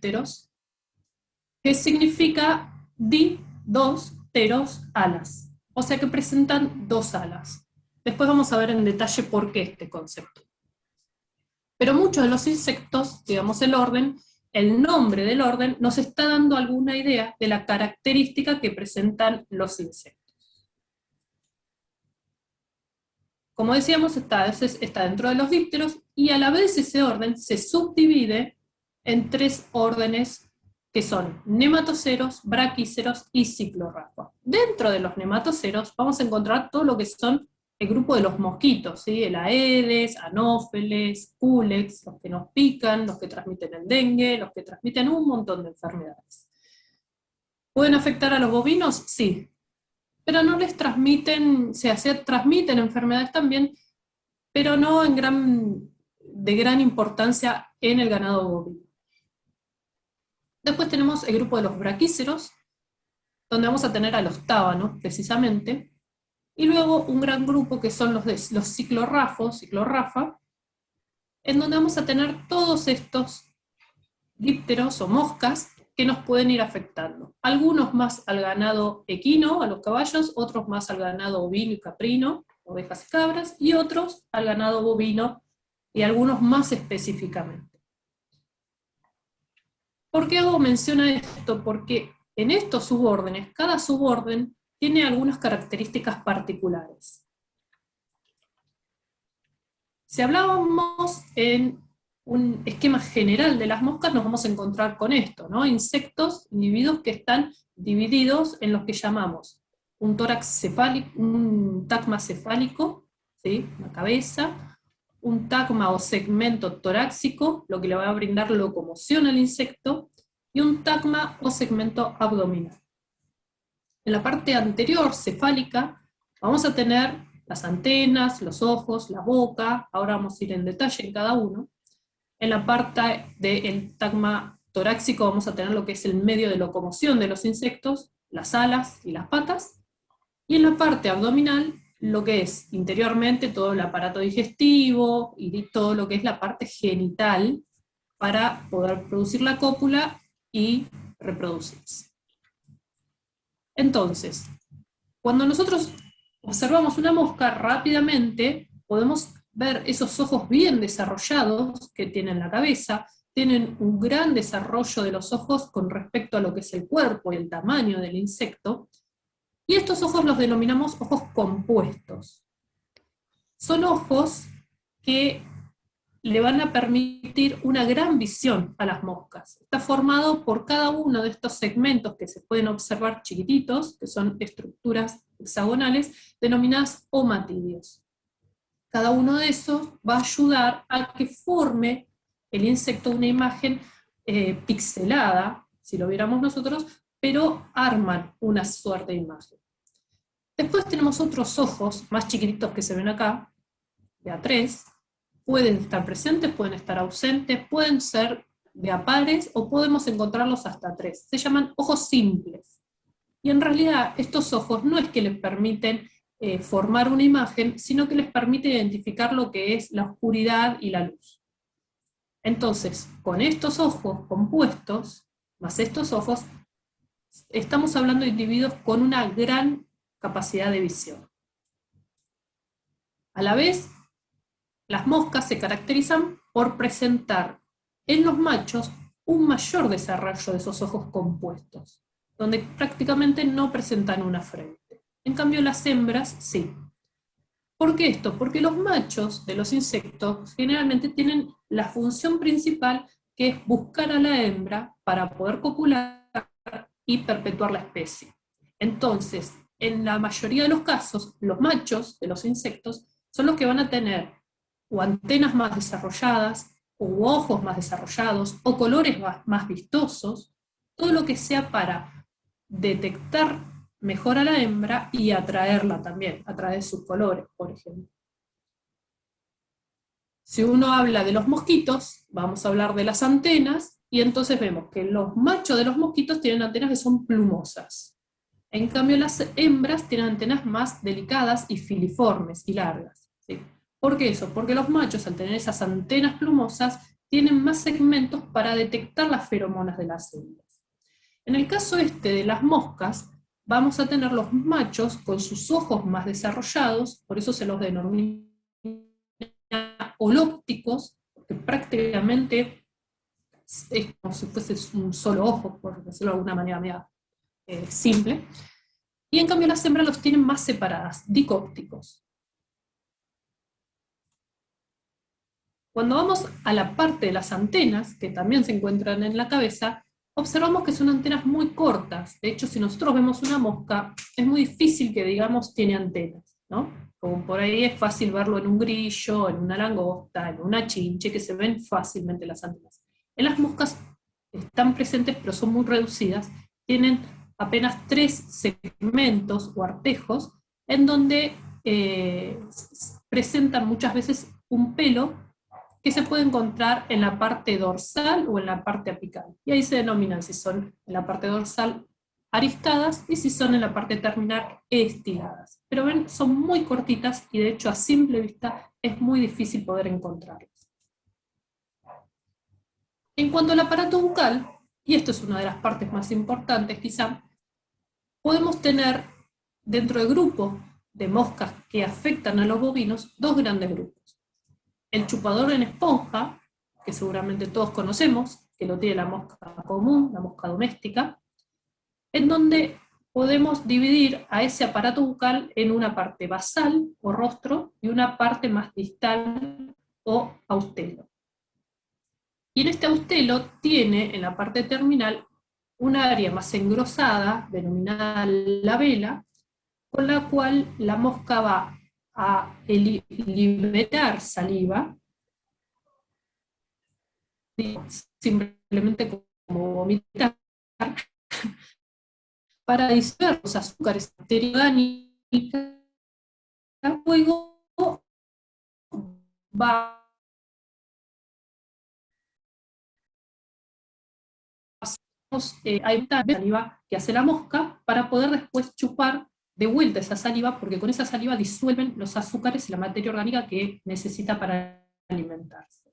dípteros, que significa dos pteros alas, o sea que presentan dos alas. Después vamos a ver en detalle por qué este concepto. Pero muchos de los insectos, digamos el orden, el nombre del orden nos está dando alguna idea de la característica que presentan los insectos. Como decíamos, está dentro de los dípteros, y a la vez ese orden se subdivide en tres órdenes que son nematoceros, braquíceros y ciclorrafos. Dentro de los nematoceros vamos a encontrar todo lo que son el grupo de los mosquitos, ¿sí? El Aedes, Anófeles, Culex, los que nos pican, los que transmiten el dengue, los que transmiten un montón de enfermedades. ¿Pueden afectar a los bovinos? Sí, pero no les transmiten, se transmiten enfermedades también, pero no de gran importancia en el ganado bovino. Después tenemos el grupo de los braquíceros, donde vamos a tener a los tábanos, precisamente, y luego un gran grupo que son los ciclorrafa, en donde vamos a tener todos estos dípteros o moscas que nos pueden ir afectando. Algunos más al ganado equino, a los caballos, otros más al ganado ovino y caprino, ovejas y cabras, y otros al ganado bovino, y algunos más específicamente. ¿Por qué hago mención a esto? Porque en estos subórdenes, cada suborden tiene algunas características particulares. Si hablábamos en un esquema general de las moscas, nos vamos a encontrar con esto, ¿no? Insectos, individuos que están divididos en los que llamamos un tórax cefálico, un tagma cefálico, ¿sí? Una cabeza, un tagma o segmento torácico, lo que le va a brindar locomoción al insecto, y un tagma o segmento abdominal. En la parte anterior, cefálica, vamos a tener las antenas, los ojos, la boca, ahora vamos a ir en detalle en cada uno. En la parte del tagma torácico vamos a tener lo que es el medio de locomoción de los insectos, las alas y las patas, y en la parte abdominal, lo que es interiormente todo el aparato digestivo y todo lo que es la parte genital para poder producir la cópula y reproducirse. Entonces, cuando nosotros observamos una mosca rápidamente, podemos ver esos ojos bien desarrollados que tienen la cabeza, tienen un gran desarrollo de los ojos con respecto a lo que es el cuerpo y el tamaño del insecto, y estos ojos los denominamos ojos compuestos. Son ojos que le van a permitir una gran visión a las moscas. Está formado por cada uno de estos segmentos que se pueden observar chiquititos, que son estructuras hexagonales, denominadas omatidios. Cada uno de esos va a ayudar a que forme el insecto una imagen pixelada, si lo viéramos nosotros, pero arman una suerte de imagen. Después tenemos otros ojos, más chiquititos que se ven acá, de A3, pueden estar presentes, pueden estar ausentes, pueden ser de a pares o podemos encontrarlos hasta 3. Se llaman ojos simples. Y en realidad estos ojos no es que les permiten formar una imagen, sino que les permite identificar lo que es la oscuridad y la luz. Entonces, con estos ojos compuestos, más estos ojos, estamos hablando de individuos con una gran capacidad de visión. A la vez, las moscas se caracterizan por presentar en los machos un mayor desarrollo de esos ojos compuestos, donde prácticamente no presentan una frente. En cambio las hembras sí. ¿Por qué esto? Porque los machos de los insectos generalmente tienen la función principal, que es buscar a la hembra para poder copular y perpetuar la especie. Entonces, en la mayoría de los casos, los machos de los insectos son los que van a tener o antenas más desarrolladas, o ojos más desarrollados, o colores más vistosos, todo lo que sea para detectar mejor a la hembra y atraerla también, a través de sus colores, por ejemplo. Si uno habla de los mosquitos, vamos a hablar de las antenas, y entonces vemos que los machos de los mosquitos tienen antenas que son plumosas. En cambio, las hembras tienen antenas más delicadas y filiformes y largas, ¿sí? ¿Por qué eso? Porque los machos, al tener esas antenas plumosas, tienen más segmentos para detectar las feromonas de las hembras. En el caso de las moscas, vamos a tener los machos con sus ojos más desarrollados, por eso se los denomina holópticos, porque prácticamente es como si fuese un solo ojo, por decirlo de alguna manera media, simple. Y en cambio las hembras los tienen más separadas, dicópticos. Cuando vamos a la parte de las antenas, que también se encuentran en la cabeza, observamos que son antenas muy cortas. De hecho, si nosotros vemos una mosca, es muy difícil que digamos tiene antenas, ¿no? Como por ahí es fácil verlo en un grillo, en una langosta, en una chinche, que se ven fácilmente las antenas. En las moscas están presentes, pero son muy reducidas. Tienen apenas 3 segmentos o artejos, en donde presentan muchas veces un pelo que se puede encontrar en la parte dorsal o en la parte apical. Y ahí se denominan si son en la parte dorsal aristadas y si son en la parte terminal estiladas. Pero ven, son muy cortitas y de hecho a simple vista es muy difícil poder encontrarlas. En cuanto al aparato bucal, y esto es una de las partes más importantes quizá, podemos tener dentro del grupo de moscas que afectan a los bovinos dos grandes grupos. El chupador en esponja, que seguramente todos conocemos, que lo tiene la mosca común, la mosca doméstica, en donde podemos dividir a ese aparato bucal en una parte basal o rostro y una parte más distal o austelo. Y en este austelo tiene en la parte terminal un área más engrosada, denominada la vela, con la cual la mosca va a liberar saliva, simplemente como vomitar, para disolver los azúcares orgánicos, luego va a evitar la saliva que hace la mosca para poder después chupar de vuelta esa saliva, porque con esa saliva disuelven los azúcares y la materia orgánica que necesita para alimentarse.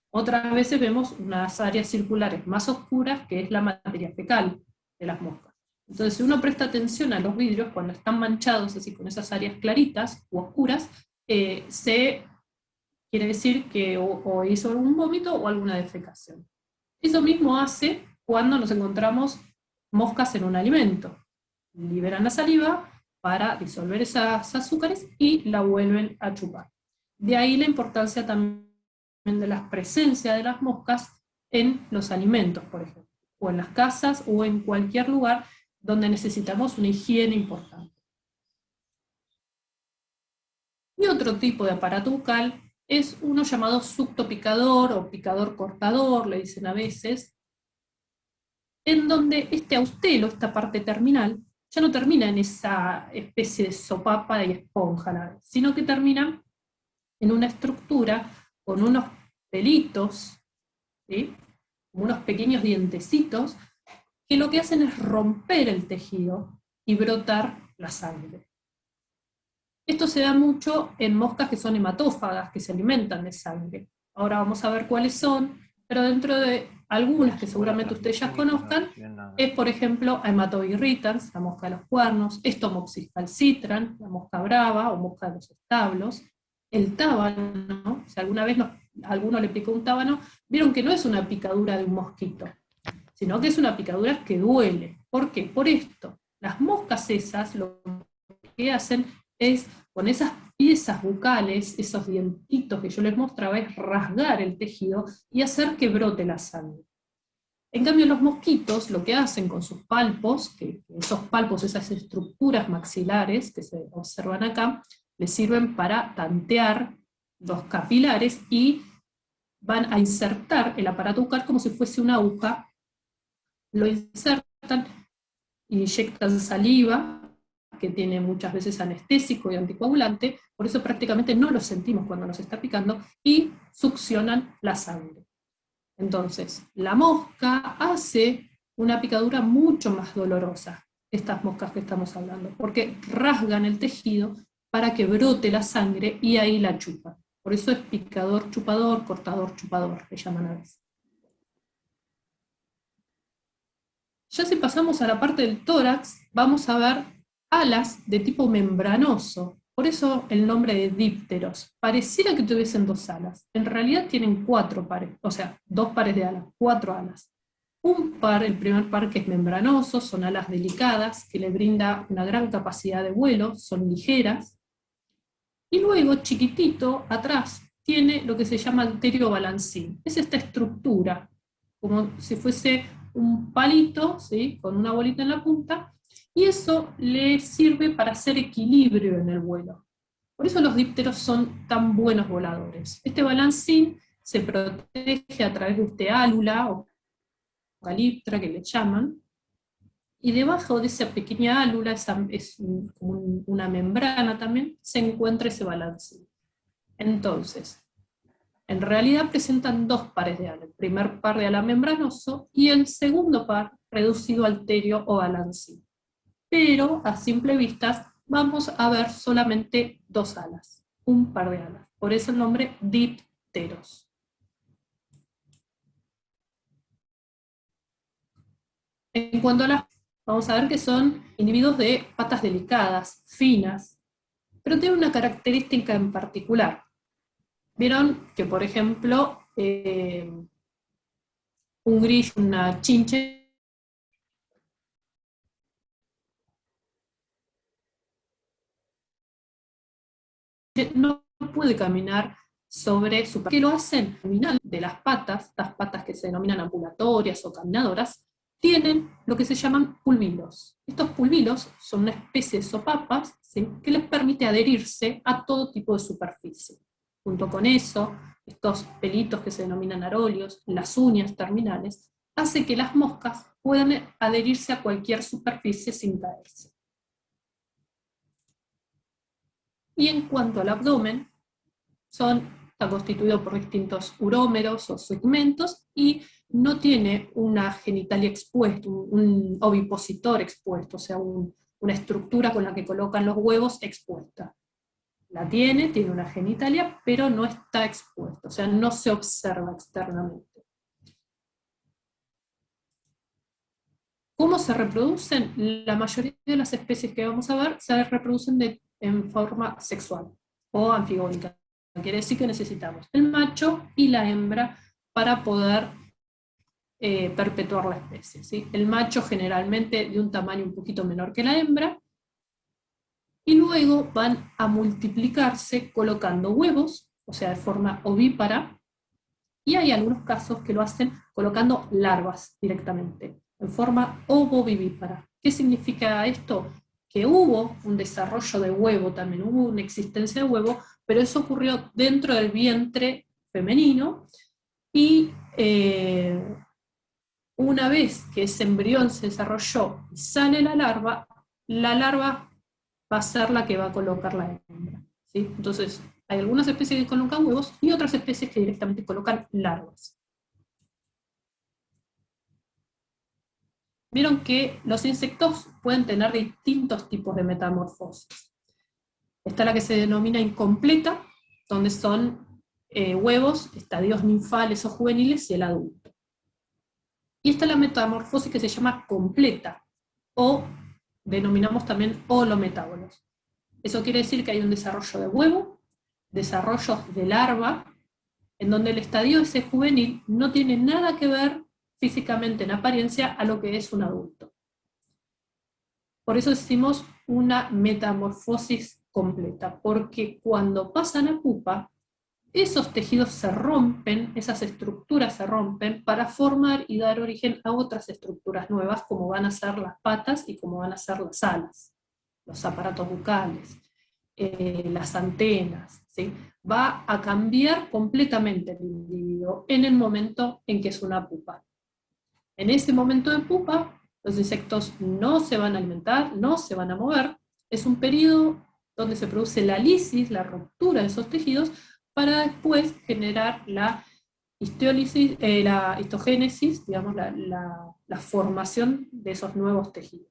Otras veces vemos unas áreas circulares más oscuras, que es la materia fecal de las moscas. Entonces, si uno presta atención a los vidrios, cuando están manchados así con esas áreas claritas u oscuras, se quiere decir que o hizo algún vómito o alguna defecación. Eso mismo hace cuando nos encontramos moscas en un alimento. Liberan la saliva para disolver esos azúcares y la vuelven a chupar. De ahí la importancia también de la presencia de las moscas en los alimentos, por ejemplo, o en las casas o en cualquier lugar donde necesitamos una higiene importante. Y otro tipo de aparato bucal es uno llamado sucto picador o picador cortador, le dicen a veces, en donde este austelo, esta parte terminal, ya no termina en esa especie de sopapa y esponja, sino que termina en una estructura con unos pelitos, ¿sí? Como unos pequeños dientecitos, que lo que hacen es romper el tejido y brotar la sangre. Esto se da mucho en moscas que son hematófagas, que se alimentan de sangre. Ahora vamos a ver cuáles son, pero dentro de algunas que seguramente ustedes ya conozcan, es por ejemplo Haematovirritans, la mosca de los cuernos, Stomopsis falcitran, la mosca brava o mosca de los establos, el tábano, si alguna vez alguno le picó un tábano, vieron que no es una picadura de un mosquito, sino que es una picadura que duele. ¿Por qué? Por esto. Las moscas esas lo que hacen es, con esas piezas bucales, esos dientitos que yo les mostraba, es rasgar el tejido y hacer que brote la sangre. En cambio, los mosquitos lo que hacen con sus palpos, que esos palpos, esas estructuras maxilares que se observan acá, les sirven para tantear los capilares y van a insertar el aparato bucal como si fuese una aguja, lo insertan, inyectan saliva, que tiene muchas veces anestésico y anticoagulante, por eso prácticamente no lo sentimos cuando nos está picando, y succionan la sangre. Entonces, la mosca hace una picadura mucho más dolorosa, estas moscas que estamos hablando, porque rasgan el tejido para que brote la sangre y ahí la chupan. Por eso es picador, chupador, cortador, chupador, le llaman a veces. Ya si pasamos a la parte del tórax, vamos a ver alas de tipo membranoso. Por eso el nombre de dípteros. Pareciera que tuviesen dos alas. En realidad tienen cuatro pares, o sea, dos pares de alas, cuatro alas. Un par, el primer par que es membranoso, son alas delicadas, que le brinda una gran capacidad de vuelo, son ligeras. Y luego, chiquitito, atrás, tiene lo que se llama anteriobalancín. Es esta estructura, como si fuese un palito, ¿sí?, con una bolita en la punta, y eso le sirve para hacer equilibrio en el vuelo. Por eso los dípteros son tan buenos voladores. Este balancín se protege a través de este álula o caliptra que le llaman, y debajo de esa pequeña álula, es como una membrana también, se encuentra ese balancín. Entonces, en realidad presentan dos pares de ala, el primer par de ala membranoso y el segundo par reducido alterio o balancín. Pero a simple vista vamos a ver solamente dos alas, un par de alas. Por eso el nombre dípteros. En cuanto a las, vamos a ver que son individuos de patas delicadas, finas, pero tienen una característica en particular. Vieron que, por ejemplo, un grillo, una chinche, no puede caminar sobre su... ¿Qué lo hacen? Terminal de las patas que se denominan ambulatorias o caminadoras, tienen lo que se llaman pulvilos. Estos pulvilos son una especie de sopapas, ¿sí?, que les permite adherirse a todo tipo de superficie. Junto con eso, estos pelitos que se denominan arolios, las uñas terminales, hace que las moscas puedan adherirse a cualquier superficie sin caerse. Y en cuanto al abdomen, está constituido por distintos urómeros o segmentos y no tiene una genitalia expuesta, un ovipositor expuesto, o sea, una estructura con la que colocan los huevos expuesta. La tiene una genitalia, pero no está expuesta, o sea, no se observa externamente. ¿Cómo se reproducen? La mayoría de las especies que vamos a ver se reproducen en forma sexual o anfigónica. Quiere decir que necesitamos el macho y la hembra para poder perpetuar la especie, ¿sí? El macho generalmente de un tamaño un poquito menor que la hembra, y luego van a multiplicarse colocando huevos, o sea, de forma ovípara, y hay algunos casos que lo hacen colocando larvas directamente, en forma ovovivípara. ¿Qué significa esto? Que hubo un desarrollo de huevo, también hubo una existencia de huevo, pero eso ocurrió dentro del vientre femenino, y una vez que ese embrión se desarrolló y sale la larva va a ser la que va a colocar la hembra, ¿sí? Entonces, hay algunas especies que colocan huevos y otras especies que directamente colocan larvas. Vieron que los insectos pueden tener distintos tipos de metamorfosis. Está la que se denomina incompleta, donde son huevos, estadios ninfales o juveniles y el adulto. Y está la metamorfosis que se llama completa, o denominamos también holometábolos. Eso quiere decir que hay un desarrollo de huevo, desarrollos de larva, en donde el estadio ese juvenil no tiene nada que ver físicamente en apariencia a lo que es un adulto. Por eso decimos una metamorfosis completa, porque cuando pasan a pupa, esos tejidos se rompen, esas estructuras se rompen para formar y dar origen a otras estructuras nuevas, como van a ser las patas y como van a ser las alas, los aparatos bucales, las antenas, ¿sí? Va a cambiar completamente el individuo en el momento en que es una pupa. En ese momento de pupa, los insectos no se van a alimentar, no se van a mover, es un periodo donde se produce la lisis, la ruptura de esos tejidos, para después generar la la histogénesis, digamos, la formación de esos nuevos tejidos.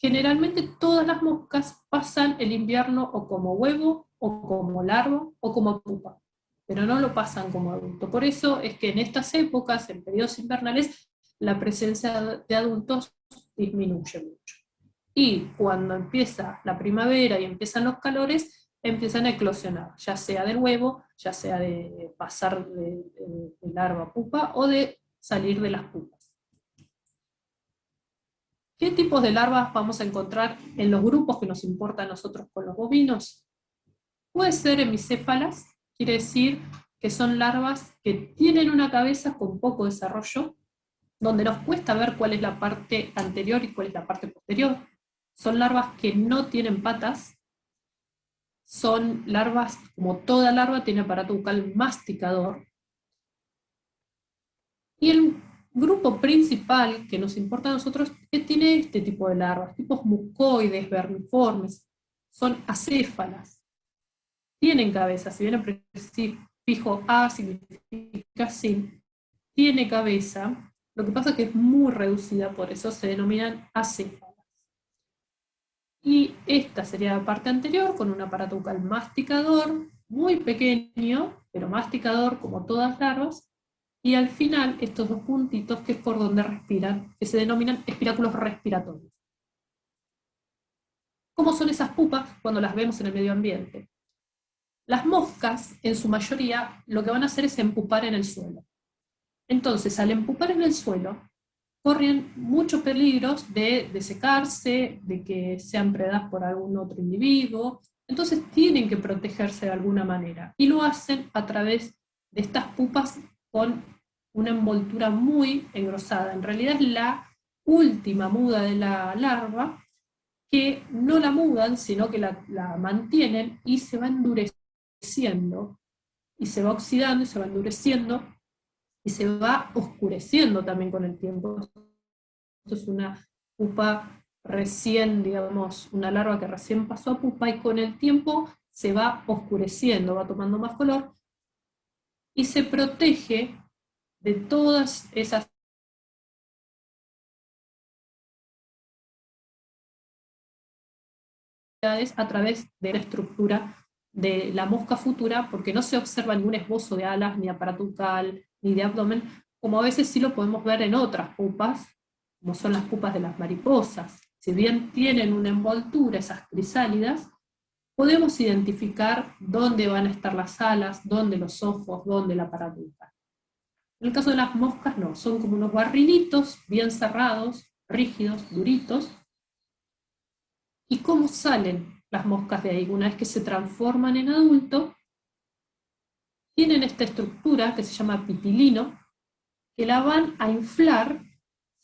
generalmente todas las moscas pasan el invierno o como huevo, o como larva, o como pupa, pero no lo pasan como adulto. Por eso es que en estas épocas, en periodos invernales, la presencia de adultos disminuye mucho. Y cuando empieza la primavera y empiezan los calores, empiezan a eclosionar, ya sea del huevo, ya sea de pasar de larva a pupa, o de salir de las pupas. ¿Qué tipos de larvas vamos a encontrar en los grupos que nos importan a nosotros con los bovinos? Puede ser hemicéfalas, quiere decir que son larvas que tienen una cabeza con poco desarrollo, donde nos cuesta ver cuál es la parte anterior y cuál es la parte posterior. Son larvas que no tienen patas, son larvas, como toda larva, tiene aparato bucal masticador. Y el grupo principal que nos importa a nosotros es que tiene este tipo de larvas, tipos mucoides, vermiformes, son acéfalas. Tienen cabeza, si bien el prefijo A significa sí, tiene cabeza, lo que pasa es que es muy reducida, por eso se denominan acéfalas. Y esta sería la parte anterior, con un aparato bucal masticador, muy pequeño, pero masticador como todas las larvas, y al final estos dos puntitos que es por donde respiran, que se denominan espiráculos respiratorios. ¿Cómo son esas pupas cuando las vemos en el medio ambiente? Las moscas, en su mayoría, lo que van a hacer es empupar en el suelo. Entonces, al empupar en el suelo, corren muchos peligros de secarse, de que sean predadas por algún otro individuo. Entonces tienen que protegerse de alguna manera. Y lo hacen a través de estas pupas con una envoltura muy engrosada. En realidad es la última muda de la larva, que no la mudan, sino que la mantienen y se va endureciendo, y se va oxidando y se va endureciendo, y se va oscureciendo también con el tiempo. Esto es una pupa recién, digamos, una larva que recién pasó a pupa, y con el tiempo se va oscureciendo, va tomando más color, y se protege de todas esas a través de la estructura de la mosca futura, porque no se observa ningún esbozo de alas, ni aparato bucal, ni de abdomen, como a veces sí lo podemos ver en otras pupas, como son las pupas de las mariposas. Si bien tienen una envoltura, esas crisálidas, podemos identificar dónde van a estar las alas, dónde los ojos, dónde el aparato bucal. En el caso de las moscas no, son como unos barrilitos bien cerrados, rígidos, duritos. ¿Y cómo salen las moscas de ahí? Una vez que se transforman en adulto, tienen esta estructura que se llama pitilino, que la van a inflar,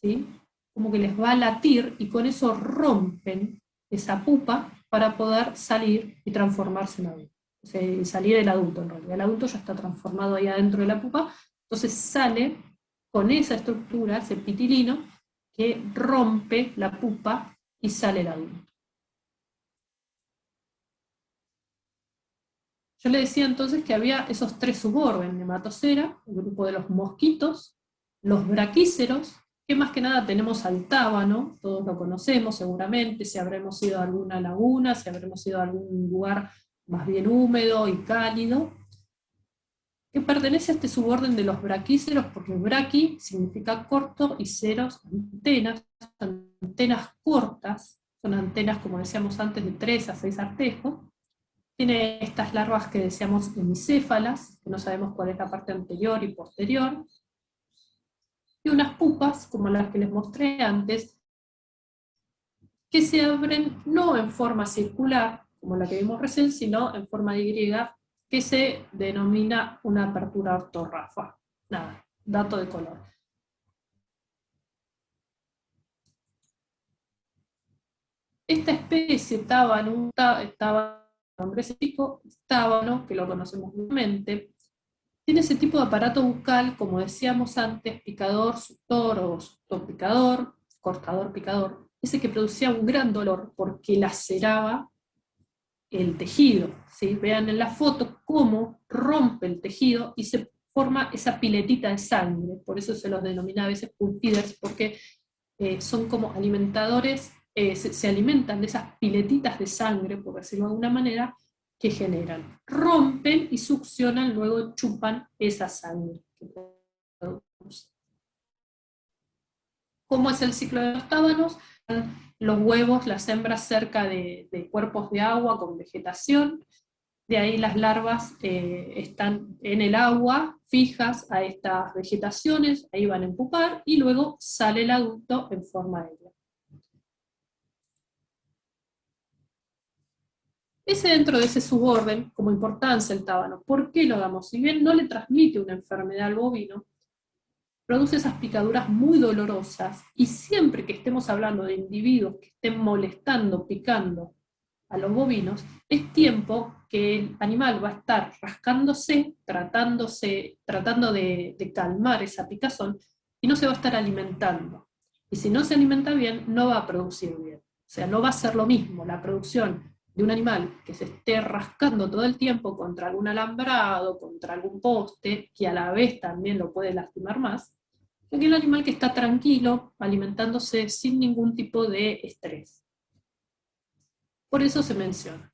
¿sí? Como que les va a latir, y con eso rompen esa pupa para poder salir y transformarse en adulto. O sea, y salir el adulto en realidad. El adulto ya está transformado ahí adentro de la pupa, entonces sale con esa estructura, ese pitilino, que rompe la pupa y sale el adulto. Yo le decía entonces que había esos tres subórdenes: Nematocera, el grupo de los mosquitos, los braquíceros, que más que nada tenemos al tábano, todos lo conocemos seguramente, si habremos ido a alguna laguna, si habremos ido a algún lugar más bien húmedo y cálido, que pertenece a este suborden de los braquíceros, porque braqui significa corto y ceros, antenas, antenas cortas, son antenas, como decíamos antes, de 3 a 6 artejos. Tiene estas larvas que decíamos hemicéfalas, que no sabemos cuál es la parte anterior y posterior, y unas pupas, como las que les mostré antes, que se abren no en forma circular, como la que vimos recién, sino en forma de Y, que se denomina una apertura ortorrafa. Nada, dato de color. Esta especie, tábano, nombre científico, tábano, que lo conocemos comúnmente, tiene ese tipo de aparato bucal, como decíamos antes, picador, suctor o suctor picador, cortador picador, ese que producía un gran dolor porque laceraba el tejido. ¿Sí? Vean en la foto cómo rompe el tejido y se forma esa piletita de sangre, por eso se los denomina a veces pulp feeders, porque son como alimentadores se alimentan de esas piletitas de sangre, por decirlo de alguna manera, que generan. Rompen y succionan, luego chupan esa sangre que producen. ¿Cómo es el ciclo de los tábanos? Los huevos, las hembras cerca de cuerpos de agua con vegetación, de ahí las larvas están en el agua, fijas a estas vegetaciones, ahí van a empupar, y luego sale el adulto en forma aérea. Ese dentro de ese suborden, como importancia el tábano, ¿por qué lo damos? Si bien no le transmite una enfermedad al bovino, produce esas picaduras muy dolorosas, y siempre que estemos hablando de individuos que estén molestando, picando a los bovinos, es tiempo que el animal va a estar rascándose, tratando de calmar esa picazón, y no se va a estar alimentando. Y si no se alimenta bien, no va a producir bien. O sea, no va a ser lo mismo la producción de un animal que se esté rascando todo el tiempo contra algún alambrado, contra algún poste, que a la vez también lo puede lastimar más, que aquel animal que está tranquilo, alimentándose sin ningún tipo de estrés. Por eso se menciona.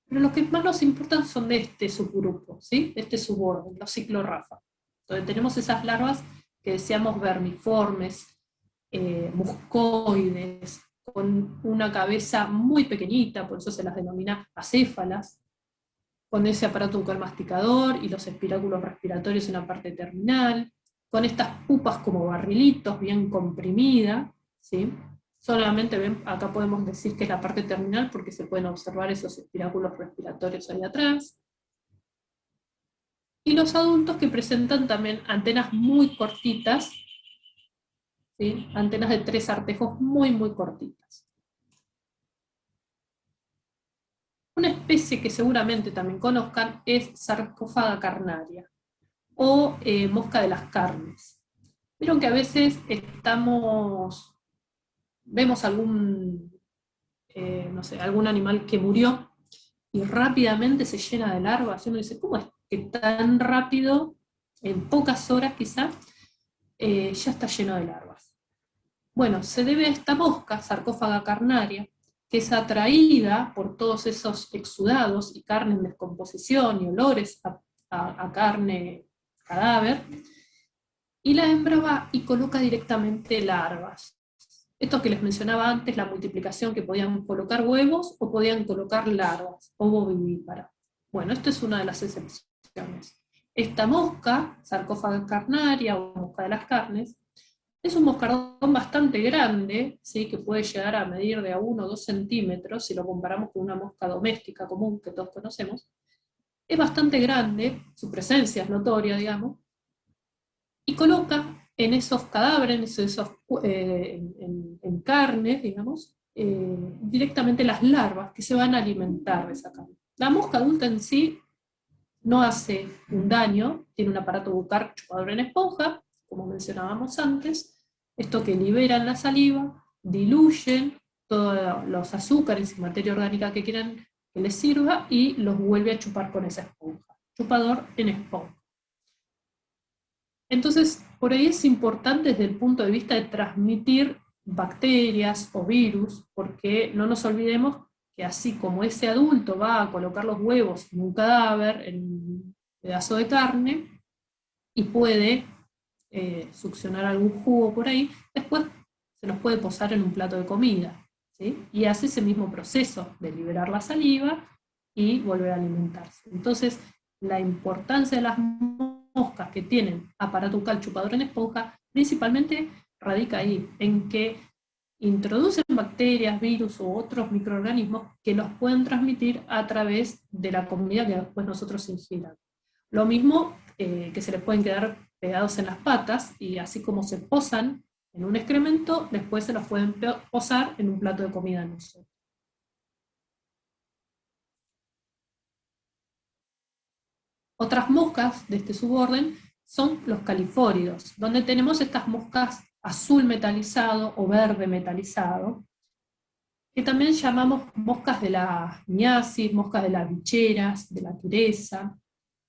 Pero los que más nos importan son de este subgrupo, ¿sí? De este suborden, los ciclorrafa, donde tenemos esas larvas que decíamos vermiformes, muscoides, con una cabeza muy pequeñita, por eso se las denomina acéfalas, con ese aparato bucal masticador y los espiráculos respiratorios en la parte terminal, con estas pupas como barrilitos, bien comprimida, ¿sí? Solamente ven, acá podemos decir que es la parte terminal porque se pueden observar esos espiráculos respiratorios ahí atrás. Y los adultos que presentan también antenas muy cortitas, ¿sí? Antenas de 3 artejos muy cortitas. Una especie que seguramente también conozcan es Sarcófaga carnaria, o mosca de las carnes. Vieron que a veces vemos no sé, algún animal que murió y rápidamente se llena de larvas, y uno dice, ¿cómo es que tan rápido, en pocas horas quizá, ya está lleno de larvas? Bueno, se debe a esta mosca, Sarcófaga carnaria, que es atraída por todos esos exudados y carne en descomposición y olores a carne cadáver, y la hembra va y coloca directamente larvas. Esto que les mencionaba antes, la multiplicación, que podían colocar huevos o podían colocar larvas, ovovivípara. Bueno, esto es una de las excepciones. Esta mosca, Sarcófaga carnaria o mosca de las carnes, es un moscardón bastante grande, ¿sí? Que puede llegar a medir de a 1 o 2 centímetros, si lo comparamos con una mosca doméstica común que todos conocemos. Es bastante grande, su presencia es notoria, digamos, y coloca en esos cadáveres, en carnes, digamos, directamente las larvas que se van a alimentar de esa carne. La mosca adulta en sí no hace un daño, tiene un aparato bucal chupador en esponja, como mencionábamos antes, esto que liberan la saliva, diluyen todos los azúcares y materia orgánica que quieran que les sirva y los vuelve a chupar con esa esponja. Chupador en esponja. Entonces, por ahí es importante desde el punto de vista de transmitir bacterias o virus, porque no nos olvidemos que así como ese adulto va a colocar los huevos en un cadáver, en un pedazo de carne, y puede succionar algún jugo por ahí, después se los puede posar en un plato de comida, ¿sí? Y hace ese mismo proceso de liberar la saliva y volver a alimentarse. Entonces, la importancia de las moscas que tienen aparato bucal chupador en esponja principalmente radica ahí, en que introducen bacterias, virus u otros microorganismos que los pueden transmitir a través de la comida que después nosotros ingiramos. Lo mismo que se les pueden quedar pegados en las patas, y así como se posan en un excremento, después se los pueden posar en un plato de comida nosotros. Otras moscas de este suborden son los califóridos, donde tenemos estas moscas azul metalizado o verde metalizado, que también llamamos moscas de la miasis, moscas de las bicheras, de la tiresa.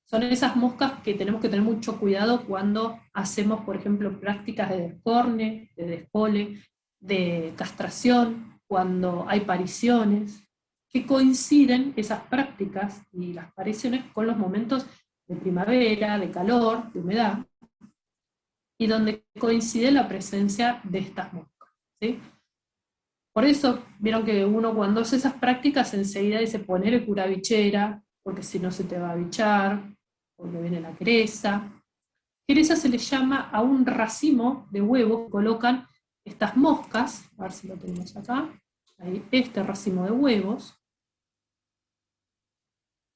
Son esas moscas que tenemos que tener mucho cuidado cuando hacemos, por ejemplo, prácticas de descorne, de despole, de castración, cuando hay pariciones, que coinciden esas prácticas y las pariciones con los momentos de primavera, de calor, de humedad, y donde coincide la presencia de estas moscas, ¿sí? Por eso, vieron que uno cuando hace esas prácticas enseguida dice poner curabichera, porque si no se te va a bichar, porque viene la creza. Creza se le llama a un racimo de huevos que colocan estas moscas, a ver si lo tenemos acá, ahí, este racimo de huevos.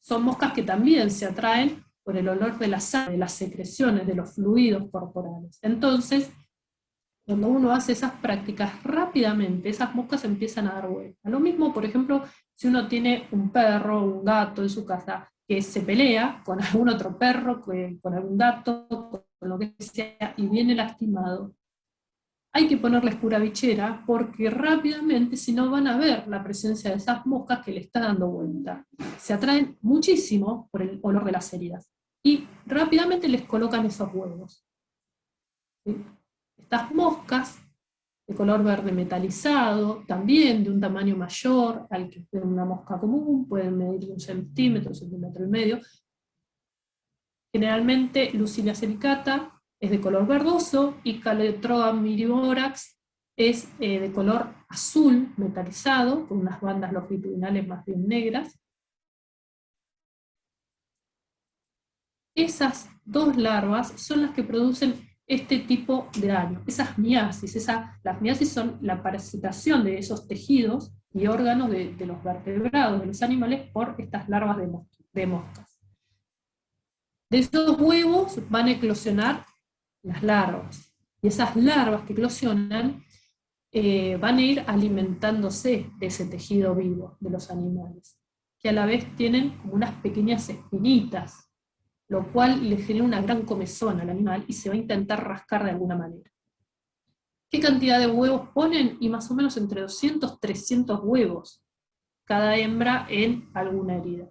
Son moscas que también se atraen por el olor de la sangre, de las secreciones, de los fluidos corporales. Entonces, cuando uno hace esas prácticas, rápidamente esas moscas empiezan a dar vuelta. Lo mismo, por ejemplo, si uno tiene un perro o un gato en su casa que se pelea con algún otro perro, con algún gato, con lo que sea, y viene lastimado. Hay que ponerles curabichera porque rápidamente, si no, van a ver la presencia de esas moscas que le está dando vuelta. Se atraen muchísimo por el olor de las heridas. Y rápidamente les colocan esos huevos. ¿Sí? Estas moscas, de color verde metalizado, también de un tamaño mayor al que de una mosca común, pueden medir 1 centímetro, 1,5 centímetros. Generalmente Lucilia sericata es de color verdoso y Calotropha myrmorax es de color azul metalizado, con unas bandas longitudinales más bien negras. Esas dos larvas son las que producen este tipo de daño, esas miasis. Las miasis son la parasitación de esos tejidos y órganos de los vertebrados, de los animales, por estas larvas de moscas. De esos huevos van a eclosionar las larvas, y esas larvas que eclosionan van a ir alimentándose de ese tejido vivo de los animales, que a la vez tienen como unas pequeñas espinitas, lo cual le genera una gran comezón al animal y se va a intentar rascar de alguna manera. ¿Qué cantidad de huevos ponen? Y más o menos entre 200 300 huevos cada hembra en alguna herida.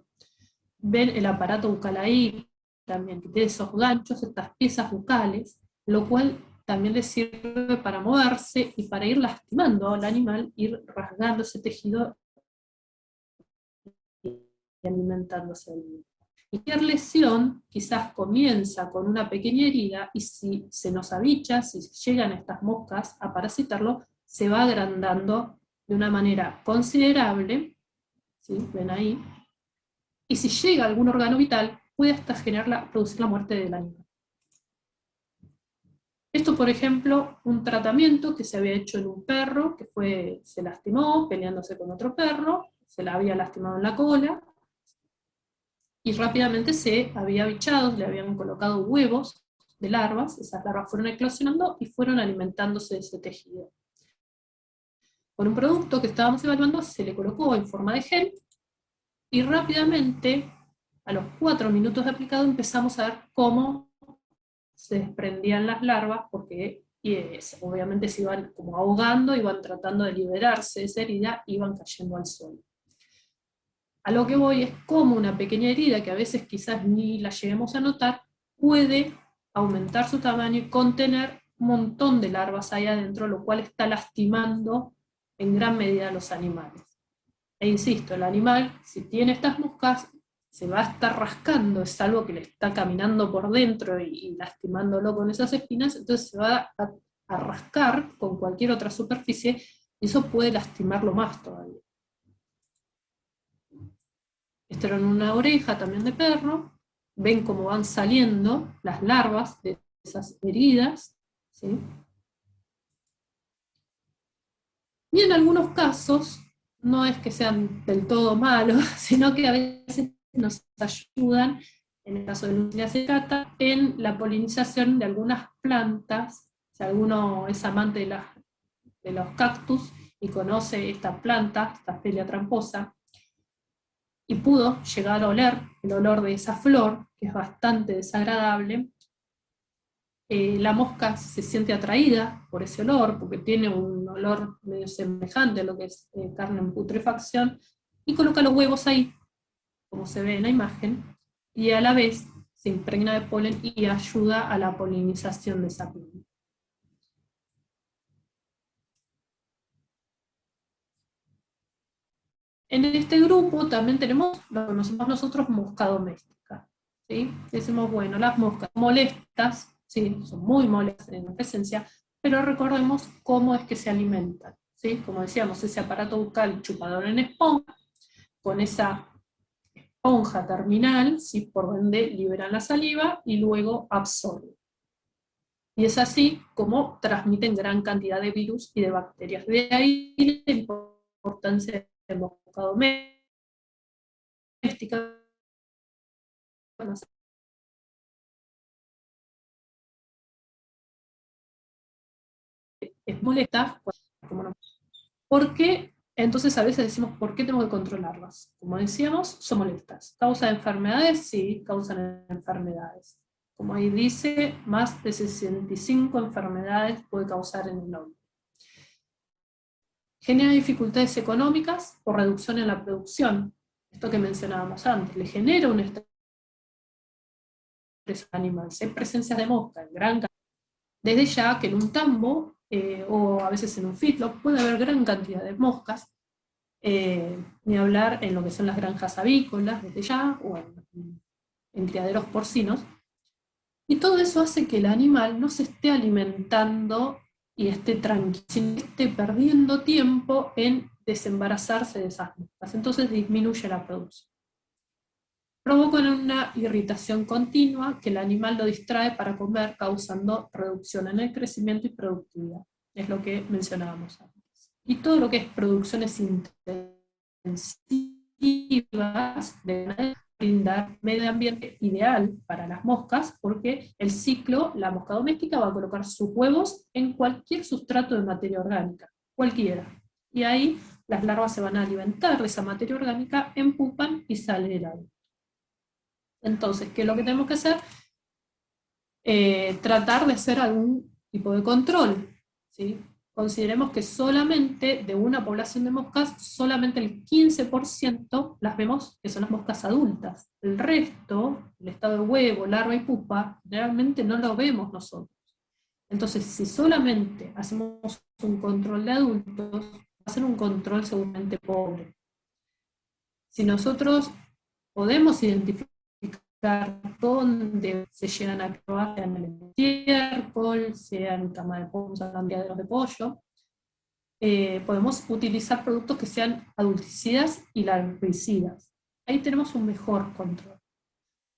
Ven el aparato bucal ahí, también, que tiene esos ganchos, estas piezas bucales, lo cual también les sirve para moverse y para ir lastimando al animal, ir rasgando ese tejido y alimentándose del mismo. Y cualquier lesión quizás comienza con una pequeña herida, y si se nos abicha, si llegan estas moscas a parasitarlo, se va agrandando de una manera considerable, ¿sí? Ven ahí, y si llega a algún órgano vital, puede hasta producir la muerte del animal. Esto, por ejemplo, un tratamiento que se había hecho en un perro que se lastimó peleándose con otro perro, se la había lastimado en la cola, y rápidamente se había bichado, le habían colocado huevos de larvas, esas larvas fueron eclosionando y fueron alimentándose de ese tejido. Con un producto que estábamos evaluando se le colocó en forma de gel, y rápidamente, a los 4 minutos de aplicado, empezamos a ver cómo se desprendían las larvas, porque obviamente se iban como ahogando, iban tratando de liberarse de esa herida, iban cayendo al suelo. A lo que voy es cómo una pequeña herida, que a veces quizás ni la lleguemos a notar, puede aumentar su tamaño y contener un montón de larvas ahí adentro, lo cual está lastimando en gran medida a los animales. E insisto, el animal, si tiene estas moscas, se va a estar rascando, es algo que le está caminando por dentro y lastimándolo con esas espinas, entonces se va a rascar con cualquier otra superficie, y eso puede lastimarlo más todavía. Esto era en una oreja también de perro, ven cómo van saliendo las larvas de esas heridas, ¿sí? Y en algunos casos, no es que sean del todo malos, sino que a veces nos ayudan, en el caso de Lucilia sericata, en la polinización de algunas plantas. Si alguno es amante de los cactus y conoce esta planta, esta Aspelia tramposa, y pudo llegar a oler el olor de esa flor, que es bastante desagradable, la mosca se siente atraída por ese olor, porque tiene un olor medio semejante a lo que es carne en putrefacción, y coloca los huevos ahí, como se ve en la imagen, y a la vez se impregna de polen y ayuda a la polinización de esa planta. En este grupo también tenemos lo que conocemos nosotros mosca doméstica, ¿sí? Decimos, bueno, las moscas molestas, sí, son muy molestas en presencia, pero recordemos cómo es que se alimentan, ¿sí? Como decíamos, ese aparato bucal chupador en esponja, con esa esponja terminal, ¿sí? Por ende liberan la saliva y luego absorben. Y es así como transmiten gran cantidad de virus y de bacterias. De ahí la importancia de la mosca doméstica. Es molesta, porque entonces a veces decimos, ¿por qué tengo que controlarlas? Como decíamos, son molestas. ¿Causan enfermedades? Sí, causan enfermedades. Como ahí dice, más de 65 enfermedades puede causar en el hombre. Genera dificultades económicas o reducción en la producción. Esto que mencionábamos antes, le genera un estrés animal. Si hay presencias de mosca en gran cantidad, desde ya que en un tambo o a veces en un feedlot puede haber gran cantidad de moscas, ni hablar en lo que son las granjas avícolas desde ya, o en criaderos porcinos, y todo eso hace que el animal no se esté alimentando y esté tranquilo, sino esté perdiendo tiempo en desembarazarse de esas moscas, entonces disminuye la producción. Provocan una irritación continua que el animal lo distrae para comer, causando reducción en el crecimiento y productividad. Es lo que mencionábamos antes. Y todo lo que es producciones intensivas deben brindar medio ambiente ideal para las moscas, porque el ciclo, la mosca doméstica va a colocar sus huevos en cualquier sustrato de materia orgánica, cualquiera. Y ahí las larvas se van a alimentar de esa materia orgánica, empupan y sale el aire. Entonces, ¿qué es lo que tenemos que hacer? Tratar de hacer algún tipo de control, ¿sí? Consideremos que solamente de una población de moscas, solamente el 15% las vemos que son las moscas adultas. El resto, el estado de huevo, larva y pupa, realmente no lo vemos nosotros. Entonces, si solamente hacemos un control de adultos, va a ser un control seguramente pobre. Si nosotros podemos identificar dónde se llegan a probar, sea en el estiércol, sea en cama de pollo, en criaderos de pollo, podemos utilizar productos que sean adulticidas y larvicidas. Ahí tenemos un mejor control.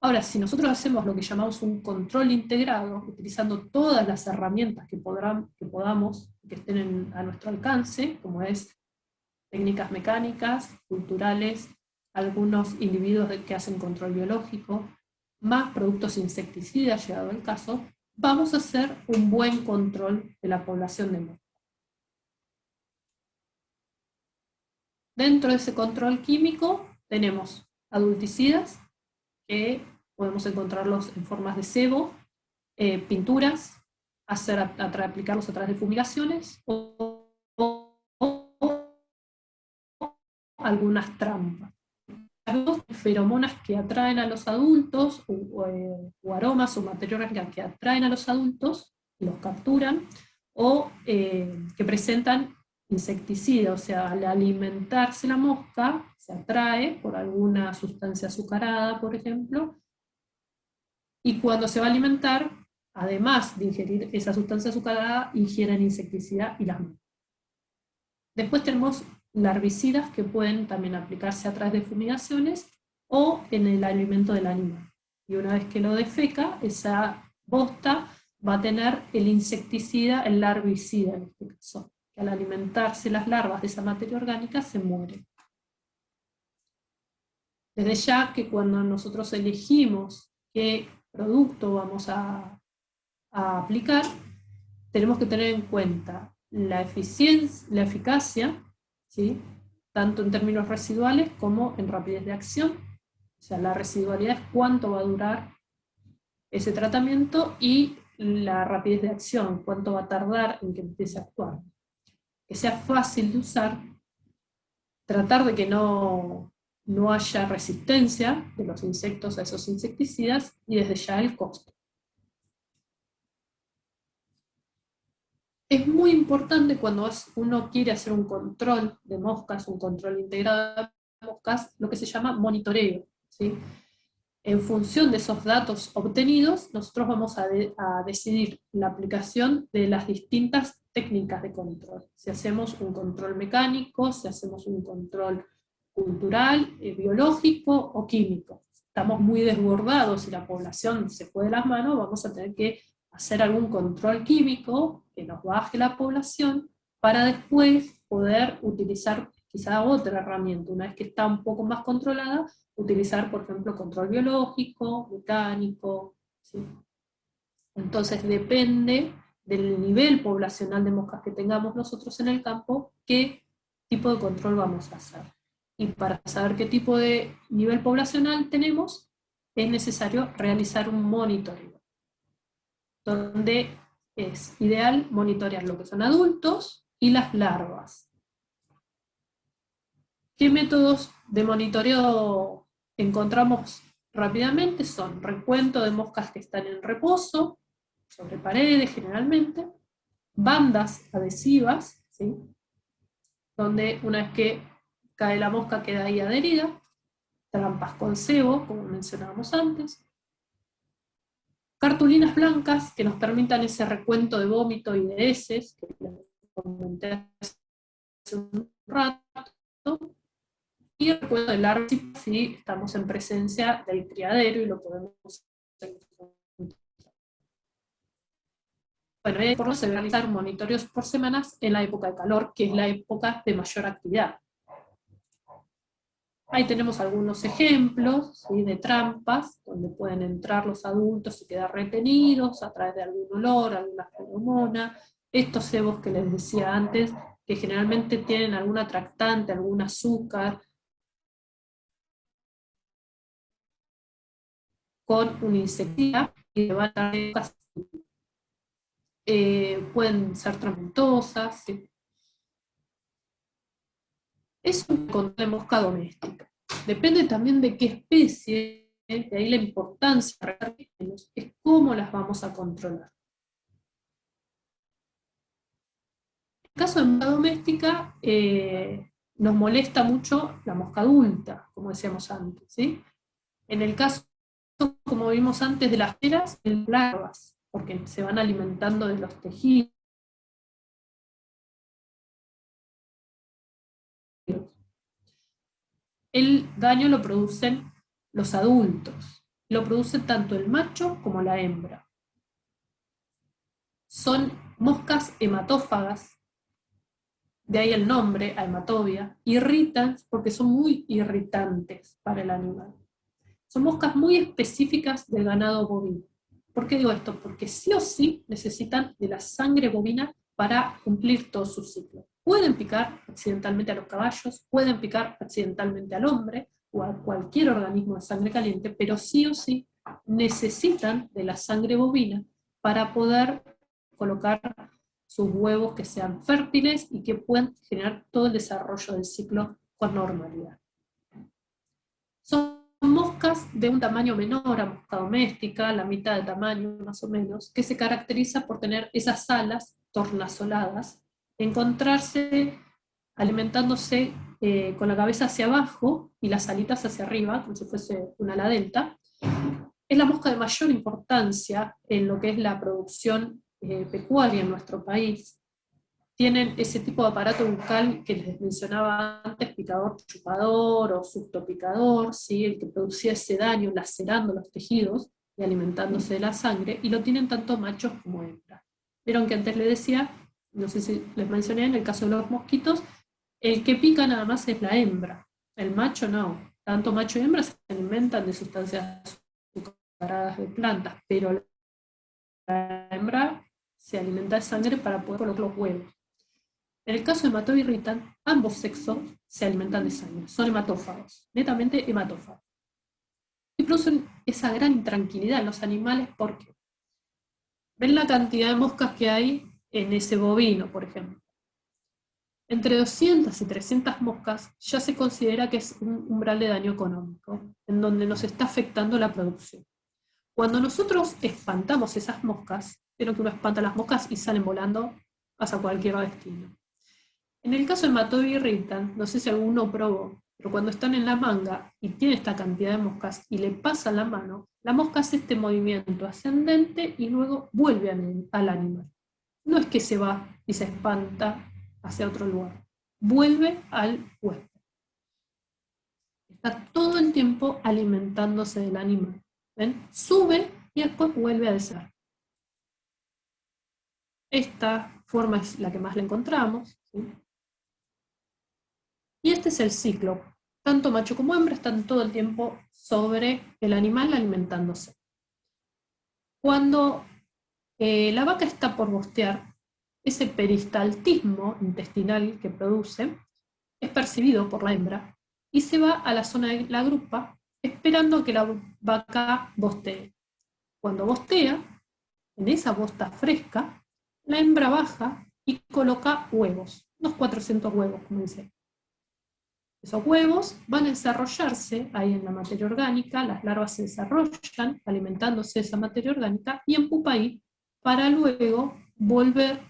Ahora, si nosotros hacemos lo que llamamos un control integrado, utilizando todas las herramientas que podamos, que estén a nuestro alcance, como es técnicas mecánicas, culturales, algunos individuos que hacen control biológico, más productos insecticidas, llegado el caso, vamos a hacer un buen control de la población de moscas. Dentro de ese control químico tenemos adulticidas, que podemos encontrarlos en formas de sebo, pinturas, aplicarlos a través de fumigaciones, o algunas trampas. Feromonas que atraen a los adultos, o aromas o materia orgánica que atraen a los adultos, los capturan, o que presentan insecticida, o sea, al alimentarse la mosca, se atrae por alguna sustancia azucarada, por ejemplo, y cuando se va a alimentar, además de ingerir esa sustancia azucarada, ingieren insecticida y las moscas. Después tenemos larvicidas que pueden también aplicarse a través de fumigaciones o en el alimento del animal. Y una vez que lo defeca, esa bosta va a tener el insecticida, el larvicida en este caso, que al alimentarse las larvas de esa materia orgánica se mueren. Desde ya que cuando nosotros elegimos qué producto vamos a aplicar, tenemos que tener en cuenta la eficiencia, la eficacia, ¿sí? Tanto en términos residuales como en rapidez de acción. O sea, la residualidad es cuánto va a durar ese tratamiento, y la rapidez de acción, cuánto va a tardar en que empiece a actuar. Que sea fácil de usar, tratar de que no haya resistencia de los insectos a esos insecticidas, y desde ya el costo. Es muy importante cuando uno quiere hacer un control de moscas, un control integrado moscas lo que se llama monitoreo, ¿sí? En función de esos datos obtenidos, nosotros vamos a decidir la aplicación de las distintas técnicas de control. Si hacemos un control mecánico, si hacemos un control cultural, biológico o químico. Estamos muy desbordados y la población se fue de las manos, vamos a tener que hacer algún control químico que nos baje la población para después poder utilizar quizá otra herramienta, una vez que está un poco más controlada, utilizar, por ejemplo, control biológico, mecánico, ¿sí? Entonces depende del nivel poblacional de moscas que tengamos nosotros en el campo, qué tipo de control vamos a hacer. Y para saber qué tipo de nivel poblacional tenemos, es necesario realizar un monitoreo, donde es ideal monitorear lo que son adultos y las larvas. ¿Qué métodos de monitoreo encontramos rápidamente? Son recuento de moscas que están en reposo, sobre paredes generalmente, bandas adhesivas, ¿sí? Donde una vez que cae la mosca queda ahí adherida, trampas con cebo, como mencionábamos antes, cartulinas blancas que nos permitan ese recuento de vómito y de heces, que les comenté hace un rato, y el recuento de larvas si estamos en presencia del criadero y lo podemos hacer. Bueno, por se realizar monitoreos por semanas en la época de calor, que es la época de mayor actividad. Ahí tenemos algunos ejemplos, ¿sí?, de trampas, donde pueden entrar los adultos y quedar retenidos a través de algún olor, alguna feromona. Estos cebos que les decía antes, que generalmente tienen algún atractante, algún azúcar, con un insecticida, y van a pueden ser tramentosas, ¿sí? Es un control de mosca doméstica. Depende también de qué especie, de ahí la importancia es cómo las vamos a controlar. En el caso de mosca doméstica, nos molesta mucho la mosca adulta, como decíamos antes, ¿sí? En el caso, como vimos antes, de las peras, larvas, porque se van alimentando de los tejidos. El daño lo producen los adultos, lo produce tanto el macho como la hembra. Son moscas hematófagas, de ahí el nombre, hematobia. Irritan porque son muy irritantes para el animal. Son moscas muy específicas del ganado bovino. ¿Por qué digo esto? Porque sí o sí necesitan de la sangre bovina para cumplir todo su ciclo. Pueden picar accidentalmente a los caballos, pueden picar accidentalmente al hombre o a cualquier organismo de sangre caliente, pero sí o sí necesitan de la sangre bovina para poder colocar sus huevos que sean fértiles y que puedan generar todo el desarrollo del ciclo con normalidad. Son moscas de un tamaño menor a mosca doméstica, la mitad de tamaño más o menos, que se caracteriza por tener esas alas tornasoladas, encontrarse alimentándose con la cabeza hacia abajo y las alitas hacia arriba, como si fuese una ala delta. Es la mosca de mayor importancia en lo que es la producción pecuaria en nuestro país. Tienen ese tipo de aparato bucal que les mencionaba antes, picador chupador o suctopicador, ¿sí?, el que producía ese daño lacerando los tejidos y alimentándose de la sangre, y lo tienen tanto machos como hembras. Vieron que antes les decía, no sé si les mencioné, en el caso de los mosquitos, el que pica nada más es la hembra, el macho no. Tanto macho y hembra se alimentan de sustancias azucaradas de plantas, pero la hembra se alimenta de sangre para poder colocar los huevos. En el caso de hematobia irritan, ambos sexos se alimentan de sangre, son hematófagos, netamente hematófagos. Y producen esa gran intranquilidad en los animales porque ven la cantidad de moscas que hay en ese bovino, por ejemplo. Entre 200 y 300 moscas ya se considera que es un umbral de daño económico, en donde nos está afectando la producción. Cuando nosotros espantamos esas moscas, vieron que uno espanta las moscas y salen volando hacia cualquier destino. En el caso del hematobia irritan, no sé si alguno probó, Pero cuando están en la manga y tiene esta cantidad de moscas y le pasa la mano, la mosca hace este movimiento ascendente y luego vuelve al animal. No es que se va y se espanta hacia otro lugar, vuelve al huésped. Está todo el tiempo alimentándose del animal. ¿Ven? Sube y después vuelve a descender. Esta forma es la que más le encontramos, ¿sí? Y este es el ciclo. Tanto macho como hembra están todo el tiempo sobre el animal alimentándose. Cuando la vaca está por bostear, ese peristaltismo intestinal que produce es percibido por la hembra y se va a la zona de la grupa esperando que la vaca bostee. Cuando bostea, en esa bosta fresca, la hembra baja y coloca huevos, unos 400 huevos, como dice. Esos huevos van a desarrollarse ahí en la materia orgánica, las larvas se desarrollan alimentándose de esa materia orgánica y en pupaí para luego volver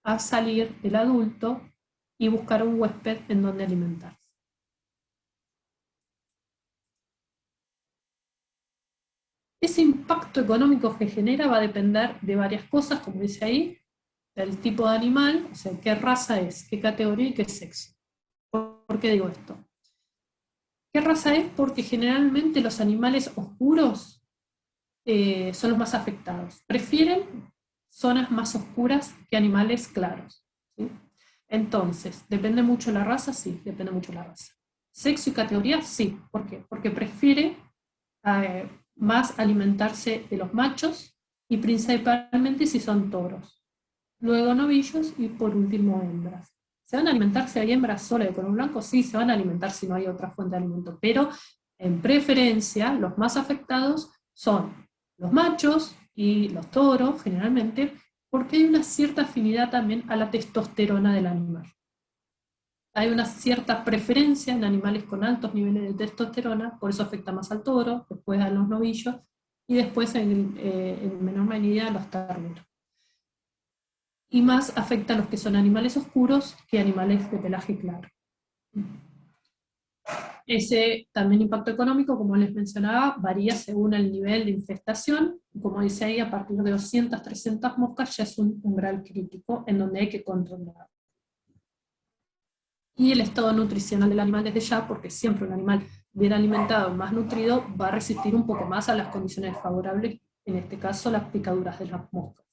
a salir el adulto y buscar un huésped en donde alimentarse. Ese impacto económico que genera va a depender de varias cosas, como dice ahí, del tipo de animal, o sea, qué raza es, qué categoría y qué sexo. ¿Por qué digo esto? ¿Qué raza es? Porque generalmente los animales oscuros son los más afectados. Prefieren zonas más oscuras que animales claros, ¿sí? Entonces, ¿depende mucho la raza? Sí, depende mucho la raza. ¿Sexo y categoría? Sí. ¿Por qué? Porque prefiere más alimentarse de los machos y principalmente si son toros. Luego novillos y por último hembras. ¿Se van a alimentar si hay hembras sola de color blanco? Sí, se van a alimentar si no hay otra fuente de alimento, pero en preferencia los más afectados son los machos y los toros generalmente, porque hay una cierta afinidad también a la testosterona del animal. Hay una cierta preferencia en animales con altos niveles de testosterona, por eso afecta más al toro, después a los novillos y después en menor medida a los terneros. Y más afecta a los que son animales oscuros que animales de pelaje claro. Ese también impacto económico, como les mencionaba, varía según el nivel de infestación. Como dice ahí, a partir de 200, 300 moscas ya es un umbral crítico en donde hay que controlar. Y el estado nutricional del animal desde ya, porque siempre un animal bien alimentado, más nutrido, va a resistir un poco más a las condiciones favorables, en este caso las picaduras de las moscas.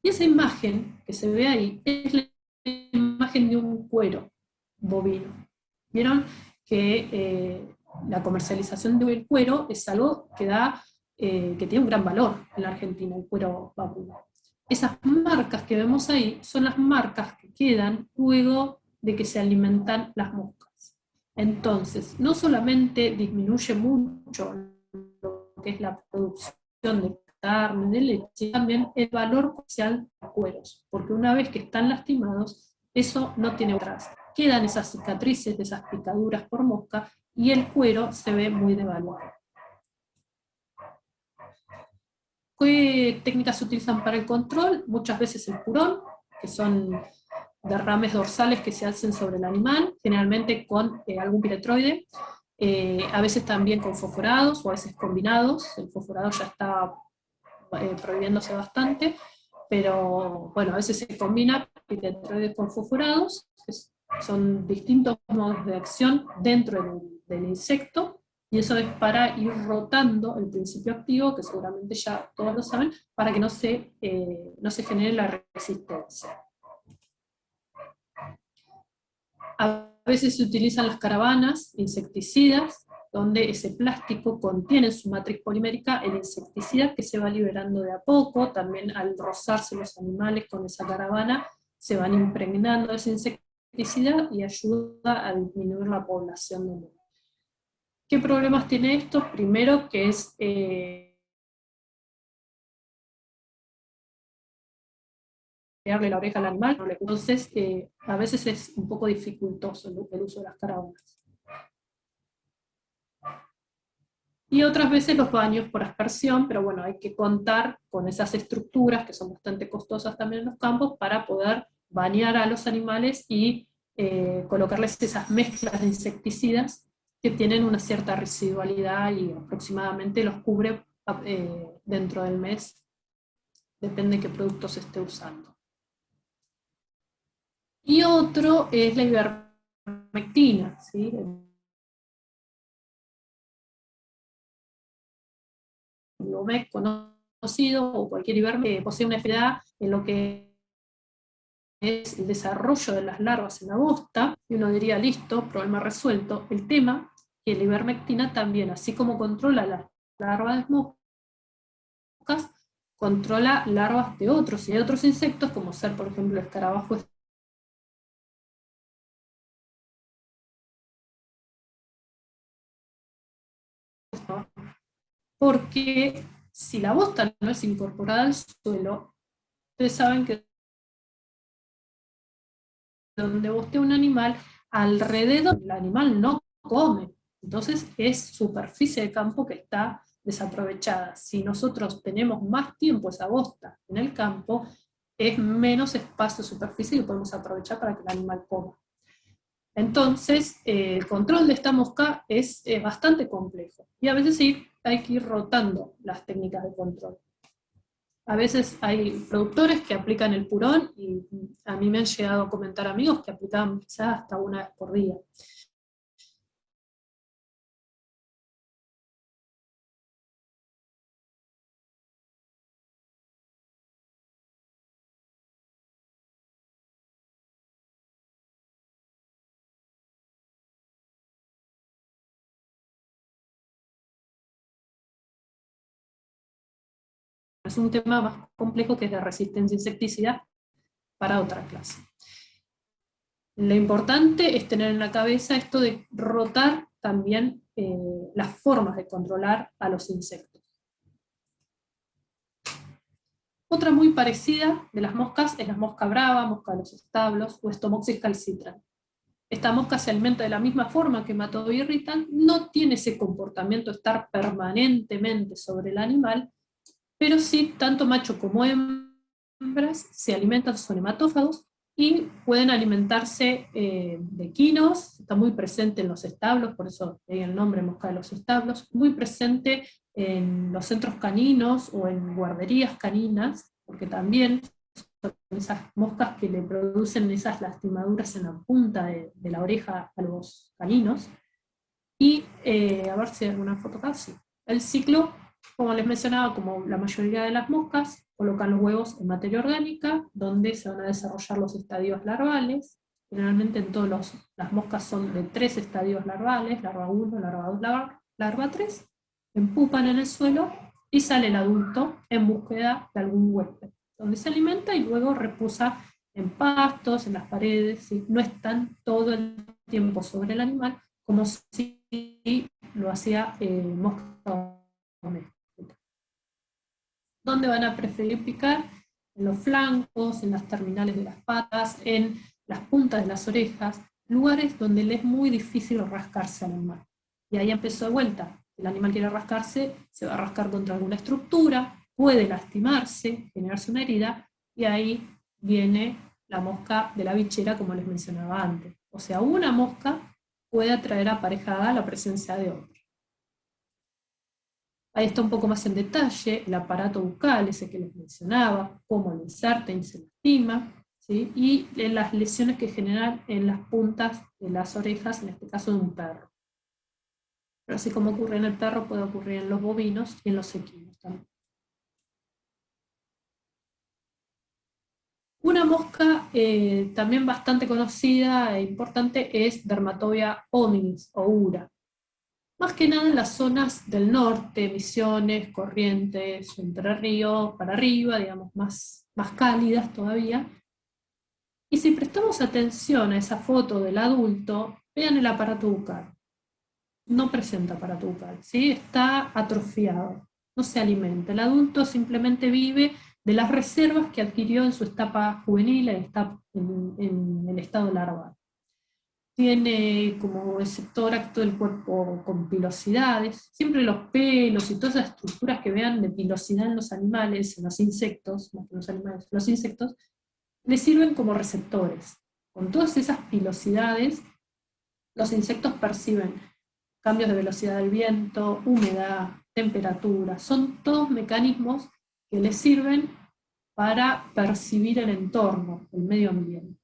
Y esa imagen que se ve ahí es la imagen de un cuero bovino. ¿Vieron? Que la comercialización del cuero es algo que tiene un gran valor en la Argentina, el cuero vacuno. Esas marcas que vemos ahí son las marcas que quedan luego de que se alimentan las moscas. Entonces, no solamente disminuye mucho lo que es la producción de carne, de leche, también el valor comercial de los cueros, porque una vez que están lastimados, eso no tiene otras. Quedan esas cicatrices de esas picaduras por mosca y el cuero se ve muy devaluado. ¿Qué técnicas se utilizan para el control? Muchas veces el purón, que son derrames dorsales que se hacen sobre el animal, generalmente con algún piretroide, a veces también con fosforados o a veces combinados. El fosforado ya está prohibiéndose bastante, pero bueno, a veces se combina piretroides con fosforados, que son distintos modos de acción dentro del insecto, y eso es para ir rotando el principio activo, que seguramente ya todos lo saben, para que no se genere la resistencia. A veces se utilizan las caravanas insecticidas, donde ese plástico contiene en su matriz polimérica el insecticida que se va liberando de a poco. También al rozarse los animales con esa caravana, se van impregnando de ese insecticida y ayuda a disminuir la población de moscas. ¿Qué problemas tiene esto? Primero, que es pegarle la oreja al animal, entonces a veces es un poco dificultoso el uso de las caravanas. Y otras veces los baños por aspersión, pero bueno, hay que contar con esas estructuras que son bastante costosas también en los campos para poder bañar a los animales y colocarles esas mezclas de insecticidas que tienen una cierta residualidad y aproximadamente los cubre dentro del mes, depende de qué producto se esté usando. Y otro es la ivermectina, ¿sí? El Ivermec conocido, o cualquier ivermectina, posee una efectividad en lo que es el desarrollo de las larvas en la bosta, y uno diría, listo, problema resuelto. El tema que la ivermectina también, así como controla las larvas de moscas, controla larvas de otros y de otros insectos, como ser, por ejemplo, el escarabajo, porque si la bosta no es incorporada al suelo, ustedes saben que donde bostea un animal, alrededor el animal no come. Entonces es superficie de campo que está desaprovechada. Si nosotros tenemos más tiempo esa bosta en el campo, es menos espacio, superficie que podemos aprovechar para que el animal coma. Entonces, el control de esta mosca es bastante complejo. Y a veces hay que ir rotando las técnicas de control. A veces hay productores que aplican el purón, y a mí me han llegado a comentar amigos que aplicaban quizás hasta una vez por día. Es un tema más complejo que es de resistencia a insecticida para otra clase. Lo importante es tener en la cabeza esto de rotar también las formas de controlar a los insectos. Otra muy parecida de las moscas es la mosca brava, mosca de los establos o Stomoxys calcitran. Esta mosca se alimenta de la misma forma que Matovirritan, no tiene ese comportamiento de estar permanentemente sobre el animal, pero sí, tanto macho como hembras se alimentan, son hematófagos, y pueden alimentarse de quinos, está muy presente en los establos, por eso hay el nombre mosca de los establos, muy presente en los centros caninos o en guarderías caninas, porque también son esas moscas que le producen esas lastimaduras en la punta de la oreja a los caninos. Y a ver si hay alguna foto acá, sí. El ciclo, como les mencionaba, como la mayoría de las moscas, colocan los huevos en materia orgánica, donde se van a desarrollar los estadios larvales. Generalmente en todas las moscas son de 3 estadios larvales, larva 1, larva 2, larva 3, empupan en el suelo y sale el adulto en búsqueda de algún huésped, donde se alimenta y luego reposa en pastos, en las paredes, ¿sí? No están todo el tiempo sobre el animal, como si lo hacía mosca doméstica. ¿Dónde van a preferir picar? En los flancos, en las terminales de las patas, en las puntas de las orejas, lugares donde le es muy difícil rascarse al animal. Y ahí empezó de vuelta. El animal quiere rascarse, se va a rascar contra alguna estructura, puede lastimarse, generarse una herida, y ahí viene la mosca de la bichera, como les mencionaba antes. O sea, una mosca puede atraer aparejada la presencia de otro. Ahí está un poco más en detalle el aparato bucal, ese que les mencionaba, cómo lo inserta y se lastima, ¿sí? Y las lesiones que generan en las puntas de las orejas, en este caso de un perro. Pero así como ocurre en el perro, puede ocurrir en los bovinos y en los equinos también. Una mosca también bastante conocida e importante es Dermatobia hominis o ura. Más que nada en las zonas del norte, Misiones, Corrientes, Entre Ríos, para arriba, digamos, más cálidas todavía. Y si prestamos atención a esa foto del adulto, vean el aparato bucal. No presenta aparato bucal, ¿sí? Está atrofiado, no se alimenta. El adulto simplemente vive de las reservas que adquirió en su etapa juvenil, en el estado larval. Tiene como receptor acto del cuerpo con pilosidades, siempre los pelos y todas esas estructuras que vean de pilosidad en los animales, en los insectos, no que los animales, los insectos, le sirven como receptores. Con todas esas pilosidades, los insectos perciben cambios de velocidad del viento, humedad, temperatura, son todos mecanismos que les sirven para percibir el entorno, el medio ambiente.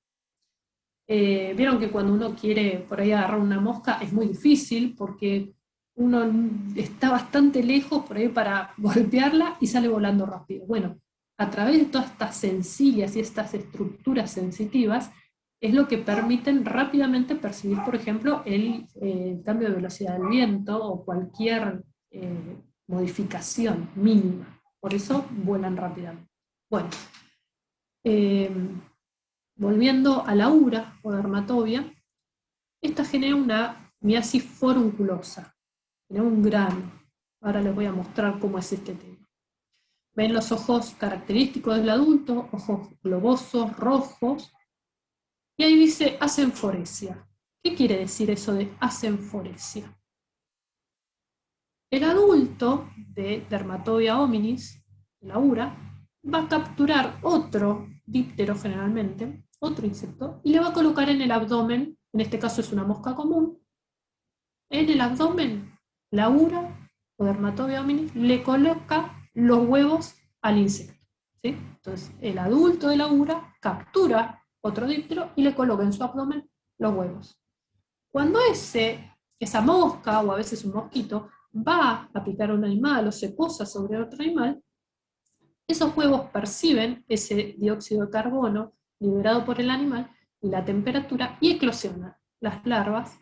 Vieron que cuando uno quiere por ahí agarrar una mosca es muy difícil porque uno está bastante lejos por ahí para golpearla y sale volando rápido. Bueno, a través de todas estas sencillas y estas estructuras sensitivas es lo que permiten rápidamente percibir, por ejemplo, el cambio de velocidad del viento o cualquier modificación mínima. Por eso vuelan rápidamente. Bueno, volviendo a la ura o dermatobia, esta genera una miasis forunculosa, genera un grano. Ahora les voy a mostrar cómo es este tema. Ven los ojos característicos del adulto, ojos globosos, rojos, y ahí dice asenforesia. ¿Qué quiere decir eso de asenforesia? El adulto de Dermatobia hominis, la ura, va a capturar otro díptero generalmente, otro insecto, y le va a colocar en el abdomen, en este caso es una mosca común, en el abdomen, la ura o Dermatobia hominis le coloca los huevos al insecto. ¿Sí? Entonces, el adulto de la ura captura otro díptero y le coloca en su abdomen los huevos. Cuando esa mosca, o a veces un mosquito, va a picar a un animal o se posa sobre otro animal, esos huevos perciben ese dióxido de carbono liberado por el animal y la temperatura y eclosionan las larvas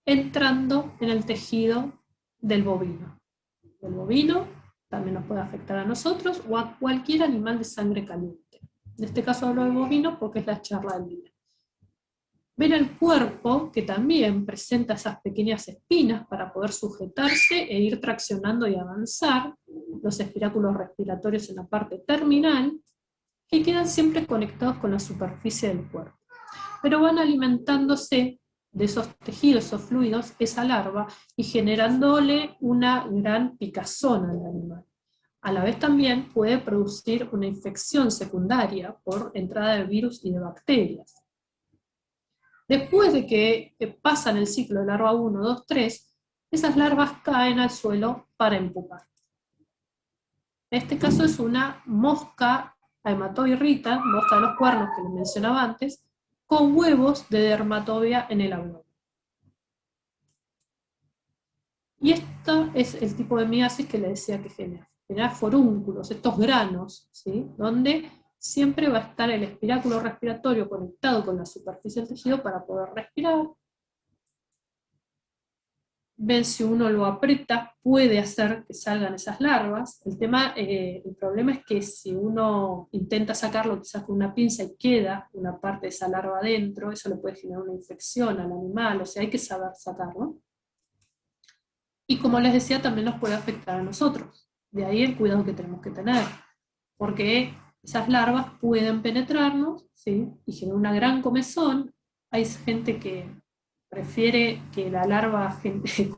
entrando en el tejido del bovino. El bovino también nos puede afectar a nosotros o a cualquier animal de sangre caliente. En este caso hablo de bovino porque es la charla del día. Ven el cuerpo que también presenta esas pequeñas espinas para poder sujetarse e ir traccionando y avanzar, los espiráculos respiratorios en la parte terminal, que quedan siempre conectados con la superficie del cuerpo. Pero van alimentándose de esos tejidos, esos fluidos, esa larva, y generándole una gran picazón al animal. A la vez también puede producir una infección secundaria por entrada de virus y de bacterias. Después de que pasan el ciclo de larva 1, 2, 3, esas larvas caen al suelo para empupar. En este caso es una mosca Haematobirrita, mosca de los cuernos que les mencionaba antes, con huevos de dermatobia en el abdomen. Y esto es el tipo de miasis que les decía que genera forúnculos, estos granos, ¿sí? Donde siempre va a estar el espiráculo respiratorio conectado con la superficie del tejido para poder respirar. Ven, si uno lo aprieta, puede hacer que salgan esas larvas. El problema es que si uno intenta sacarlo quizás con una pinza y queda una parte de esa larva adentro, eso le puede generar una infección al animal, o sea, hay que saber sacarlo. Y como les decía, también nos puede afectar a nosotros. De ahí el cuidado que tenemos que tener, porque esas larvas pueden penetrarnos, ¿sí? Y generar una gran comezón. Hay gente que prefiere que la larva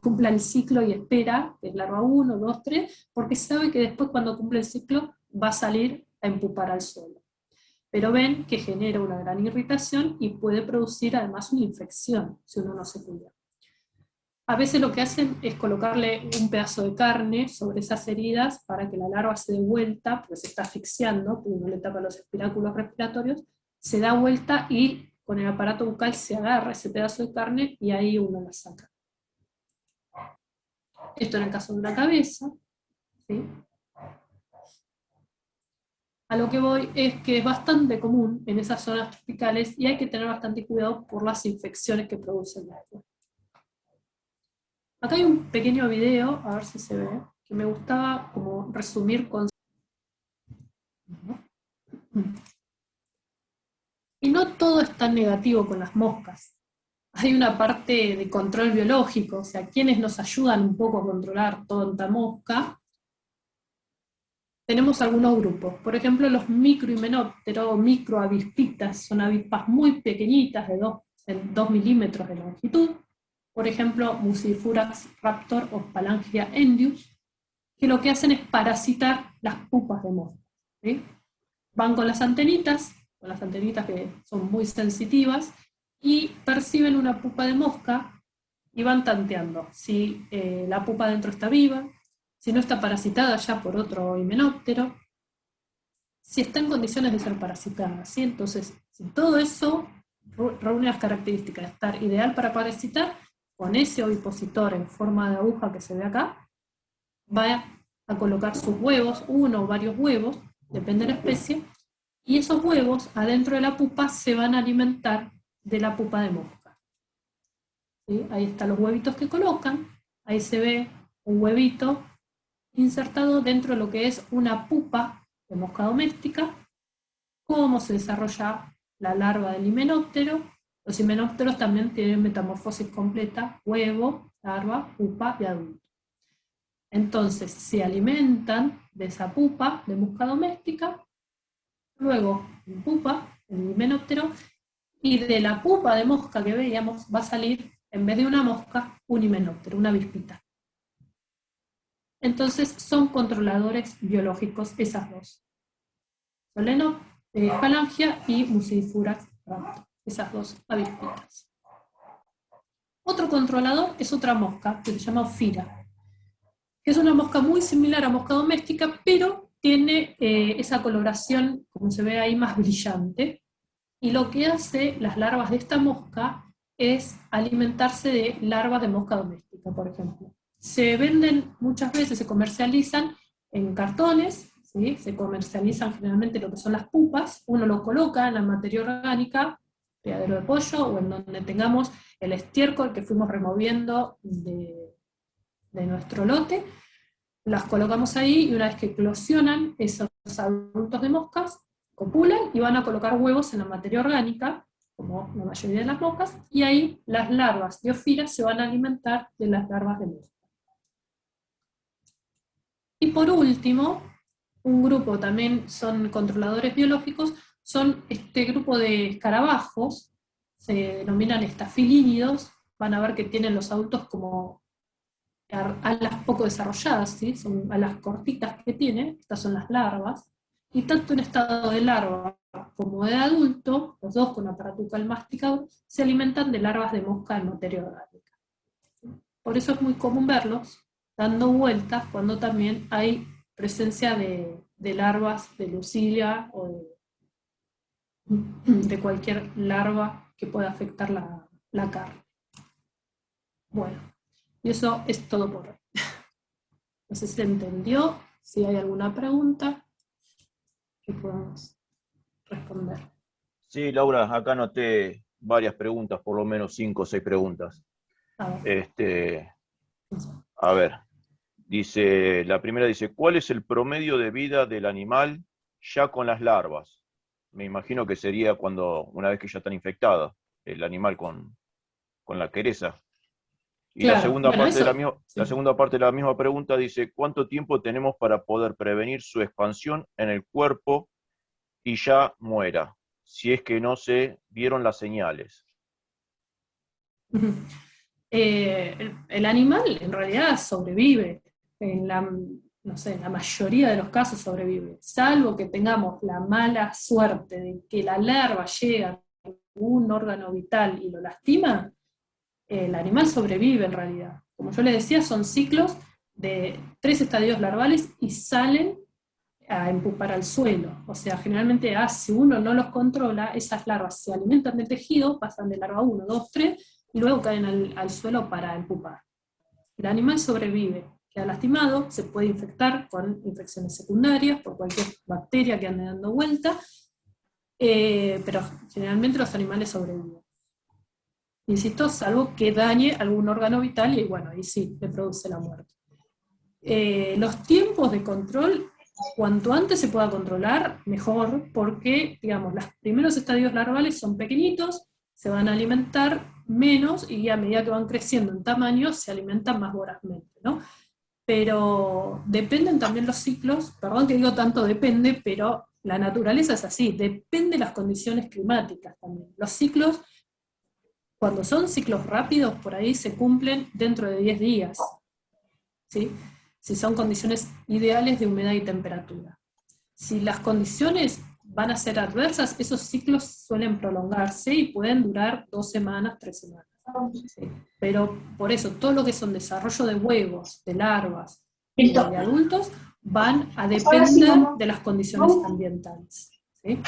cumpla el ciclo y espera, que es larva 1, 2, 3, porque sabe que después cuando cumple el ciclo va a salir a empupar al suelo. Pero ven que genera una gran irritación y puede producir además una infección si uno no se cuida. A veces lo que hacen es colocarle un pedazo de carne sobre esas heridas para que la larva se dé vuelta, porque se está asfixiando, porque uno le tapa los espiráculos respiratorios, se da vuelta y con el aparato bucal se agarra ese pedazo de carne y ahí uno la saca. Esto en el caso de una cabeza, ¿sí? A lo que voy es que es bastante común en esas zonas tropicales y hay que tener bastante cuidado por las infecciones que producen la agua. Acá hay un pequeño video, a ver si se ve, que me gustaba como resumir con... Y no todo es tan negativo con las moscas. Hay una parte de control biológico, o sea, quienes nos ayudan un poco a controlar tanta mosca. Tenemos algunos grupos, por ejemplo los microhimenópteros o microavispitas, son avispas muy pequeñitas de 2 milímetros de longitud, por ejemplo Musifurax raptor o Phalangia endius, que lo que hacen es parasitar las pupas de mosca, ¿sí? Van con las antenitas que son muy sensitivas, y perciben una pupa de mosca y van tanteando si la pupa dentro está viva, si no está parasitada ya por otro himenóptero, si está en condiciones de ser parasitada, ¿sí? Entonces, si todo eso reúne las características de estar ideal para parasitar, con ese ovipositor en forma de aguja que se ve acá, va a colocar sus huevos, uno o varios huevos, depende de la especie, y esos huevos adentro de la pupa se van a alimentar de la pupa de mosca. ¿Sí? Ahí están los huevitos que colocan, ahí se ve un huevito insertado dentro de lo que es una pupa de mosca doméstica, cómo se desarrolla la larva del himenóptero. Los himenópteros también tienen metamorfosis completa, huevo, larva, pupa y adulto. Entonces se alimentan de esa pupa de mosca doméstica, luego en pupa, el himenóptero, y de la pupa de mosca que veíamos va a salir, en vez de una mosca, un himenóptero, una avispita. Entonces son controladores biológicos esas dos. Phalangia y Mucidifurax raptor, esas dos avispitas. Otro controlador es otra mosca que se llama Ophira, que es una mosca muy similar a mosca doméstica, pero tiene esa coloración, como se ve ahí, más brillante. Y lo que hace las larvas de esta mosca es alimentarse de larvas de mosca doméstica, por ejemplo. Se venden muchas veces, se comercializan en cartones, ¿sí? Se comercializan generalmente lo que son las pupas, uno lo coloca en la materia orgánica, criadero de pollo, o en donde tengamos el estiércol que fuimos removiendo de nuestro lote, las colocamos ahí y una vez que eclosionan esos adultos de moscas, copulan y van a colocar huevos en la materia orgánica, como la mayoría de las moscas, y ahí las larvas de Ophira se van a alimentar de las larvas de mosca. Y por último, un grupo también son controladores biológicos, son este grupo de escarabajos, se denominan estafilínidos, van a ver que tienen los adultos como alas poco desarrolladas, ¿sí? Son alas cortitas que tiene, estas son las larvas, y tanto en estado de larva como de adulto, los dos con aparato bucal masticador, se alimentan de larvas de mosca en materia orgánica. Por eso es muy común verlos dando vueltas cuando también hay presencia de larvas de Lucilia o de cualquier larva que pueda afectar la carne. Bueno, y eso es todo por hoy. No sé si se entendió, si hay alguna pregunta que podamos responder. Sí, Laura, acá anoté varias preguntas, por lo menos 5 o 6 preguntas. A ver, dice, la primera dice, ¿cuál es el promedio de vida del animal ya con las larvas? Me imagino que sería una vez que ya están infectadas, el animal con la quereza. Y claro, la segunda parte de la misma pregunta dice, ¿cuánto tiempo tenemos para poder prevenir su expansión en el cuerpo y ya muera, si es que no se vieron las señales? El animal en realidad sobrevive, no sé, en la mayoría de los casos sobrevive, salvo que tengamos la mala suerte de que la larva llega a un órgano vital y lo lastima. El animal sobrevive en realidad. Como yo les decía, son ciclos de 3 estadios larvales y salen a empupar al suelo. O sea, generalmente si uno no los controla, esas larvas se alimentan del tejido, pasan de larva 1, 2, 3, y luego caen al suelo para empupar. El animal sobrevive, queda lastimado, se puede infectar con infecciones secundarias por cualquier bacteria que ande dando vuelta, pero generalmente los animales sobreviven. Insisto, salvo que dañe algún órgano vital y bueno, ahí sí, le produce la muerte. Los tiempos de control, cuanto antes se pueda controlar, mejor, porque, digamos, los primeros estadios larvales son pequeñitos, se van a alimentar menos y a medida que van creciendo en tamaño se alimentan más vorazmente, ¿no? Pero dependen también los ciclos, perdón que digo tanto depende, pero la naturaleza es así, depende de las condiciones climáticas también. Los ciclos, cuando son ciclos rápidos, por ahí se cumplen dentro de 10 días, ¿sí? Si son condiciones ideales de humedad y temperatura. Si las condiciones van a ser adversas, esos ciclos suelen prolongarse y pueden durar 2 semanas, 3 semanas. ¿Sí? Pero por eso, todo lo que son desarrollo de huevos, de larvas, Listo. de adultos, van a Pues ahora sí, depender mamá. de las condiciones Vamos. ambientales. ¿Sí?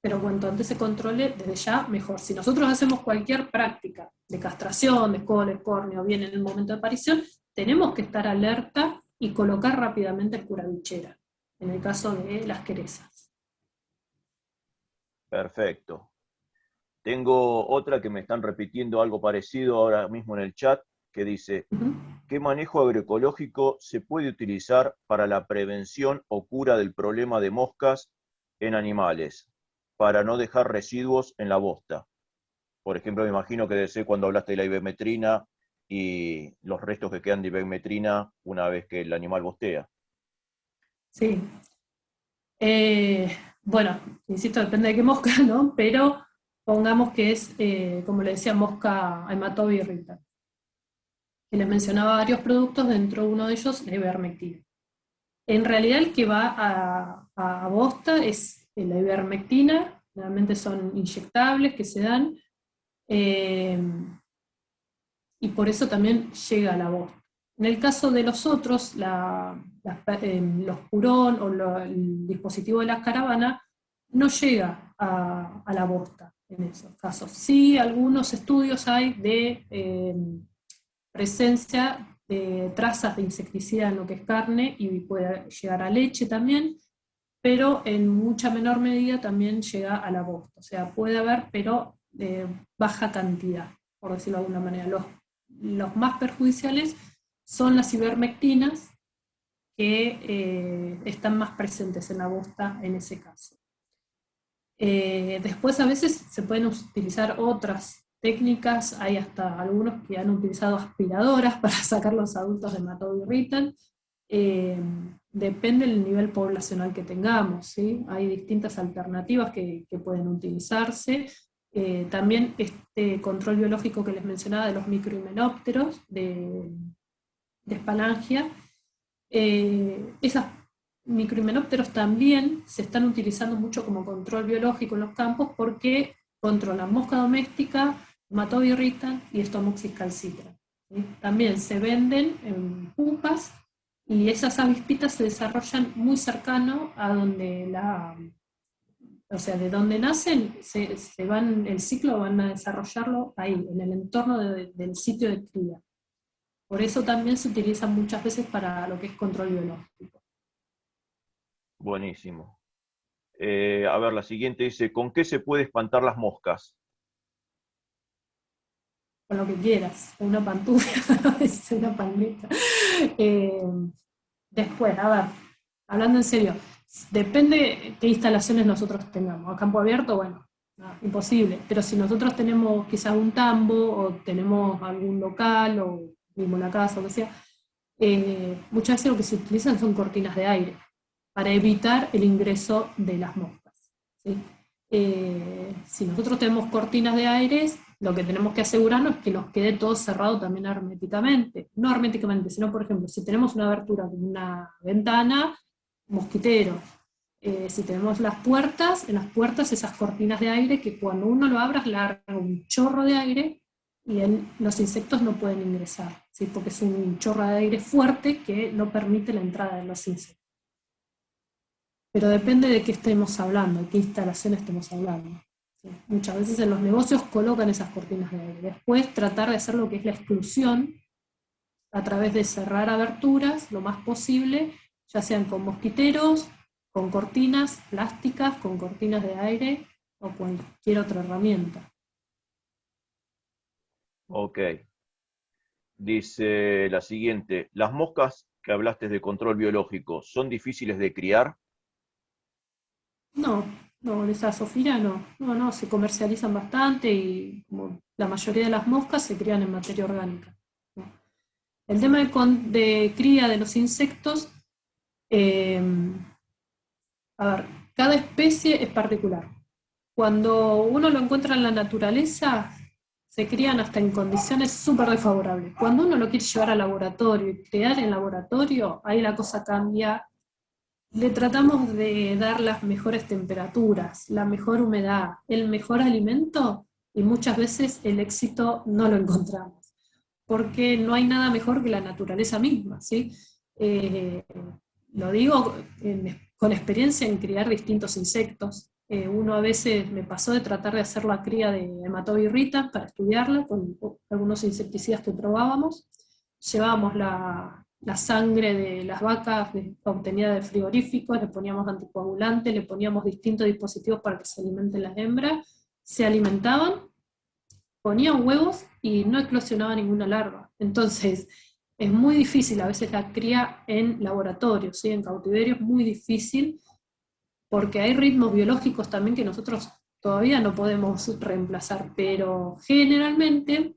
Pero cuanto antes se controle, desde ya mejor. Si nosotros hacemos cualquier práctica de castración, de cole, córneo, bien en el momento de aparición, tenemos que estar alerta y colocar rápidamente el curabichera, en el caso de las querezas. Perfecto. Tengo otra que me están repitiendo algo parecido ahora mismo en el chat, que dice, ¿qué manejo agroecológico se puede utilizar para la prevención o cura del problema de moscas en animales, para no dejar residuos en la bosta? Por ejemplo, me imagino que debe ser cuando hablaste de la ivermectrina y los restos que quedan de ivermectrina una vez que el animal bostea. Sí. Bueno, insisto, depende de qué mosca, ¿no? Pero pongamos que es, como le decía, mosca hematobiirrita. Que les mencionaba varios productos, dentro de uno de ellos la ivermectina. En realidad el que va a bosta es la ivermectina, realmente son inyectables que se dan, y por eso también llega a la bosta. En el caso de los otros, los purón o el dispositivo de las caravanas no llega a la bosta en esos casos. Sí, algunos estudios hay de presencia de trazas de insecticida en lo que es carne y puede llegar a leche también, pero en mucha menor medida también llega a la bosta. O sea, puede haber, pero de baja cantidad, por decirlo de alguna manera. Los más perjudiciales son las ivermectinas, que están más presentes en la bosta en ese caso. Después a veces se pueden utilizar otras técnicas, hay hasta algunos que han utilizado aspiradoras para sacar los adultos de hematobiirritan. Depende del nivel poblacional que tengamos, ¿sí? Hay distintas alternativas que pueden utilizarse. También este control biológico que les mencionaba de los microhimenópteros, de Spalangia, esas microhimenópteros también se están utilizando mucho como control biológico en los campos porque controlan mosca doméstica, hematobiirritan y Stomoxys calcitra. ¿Sí? También se venden en pupas y esas avispitas se desarrollan muy cercano a donde o sea, de donde nacen, el ciclo van a desarrollarlo ahí, en el entorno del sitio de cría. Por eso también se utilizan muchas veces para lo que es control biológico. Buenísimo. A ver, la siguiente dice, ¿con qué se puede espantar las moscas? Con lo que quieras, una pantufla, una palmeta. Después, a ver, hablando en serio, depende qué instalaciones nosotros tengamos. A campo abierto, bueno, no, imposible. Pero si nosotros tenemos quizás un tambo, o tenemos algún local, o mismo la casa, o lo que sea, muchas veces lo que se utilizan son cortinas de aire, para evitar el ingreso de las moscas. ¿Sí? Si nosotros tenemos cortinas de aire, lo que tenemos que asegurarnos es que nos quede todo cerrado también herméticamente. No herméticamente, sino, por ejemplo, si tenemos una abertura con una ventana, mosquiteros. Si tenemos las puertas, en las puertas esas cortinas de aire que cuando uno lo abra larga un chorro de aire y los insectos no pueden ingresar, ¿sí? Porque es un chorro de aire fuerte que no permite la entrada de los insectos. Pero depende de qué estemos hablando, de qué instalación estemos hablando. ¿Sí? Muchas veces en los negocios colocan esas cortinas de aire. Después tratar de hacer lo que es la exclusión a través de cerrar aberturas lo más posible, ya sean con mosquiteros, con cortinas plásticas, con cortinas de aire o cualquier otra herramienta. Ok. Dice la siguiente, ¿las moscas que hablaste de control biológico son difíciles de criar? No, esa sofía no, se comercializan bastante y como la mayoría de las moscas se crían en materia orgánica. ¿No? El tema de cría de los insectos, a ver, cada especie es particular. Cuando uno lo encuentra en la naturaleza, se crían hasta en condiciones súper desfavorables. Cuando uno lo quiere llevar al laboratorio y crear en laboratorio, ahí la cosa cambia. Le tratamos de dar las mejores temperaturas, la mejor humedad, el mejor alimento, y muchas veces el éxito no lo encontramos, porque no hay nada mejor que la naturaleza misma, ¿sí? Eh, lo digo con experiencia en criar distintos insectos. Uno a veces me pasó de tratar de hacer la cría de Hematobirrita para estudiarla con algunos insecticidas que probábamos. Llevábamos la sangre de las vacas obtenida de frigoríficos, le poníamos anticoagulantes, le poníamos distintos dispositivos para que se alimenten las hembras, se alimentaban, ponían huevos y no eclosionaba ninguna larva. Entonces, es muy difícil a veces la cría en laboratorio, ¿sí? En cautiverio es muy difícil, porque hay ritmos biológicos también que nosotros todavía no podemos reemplazar, pero generalmente,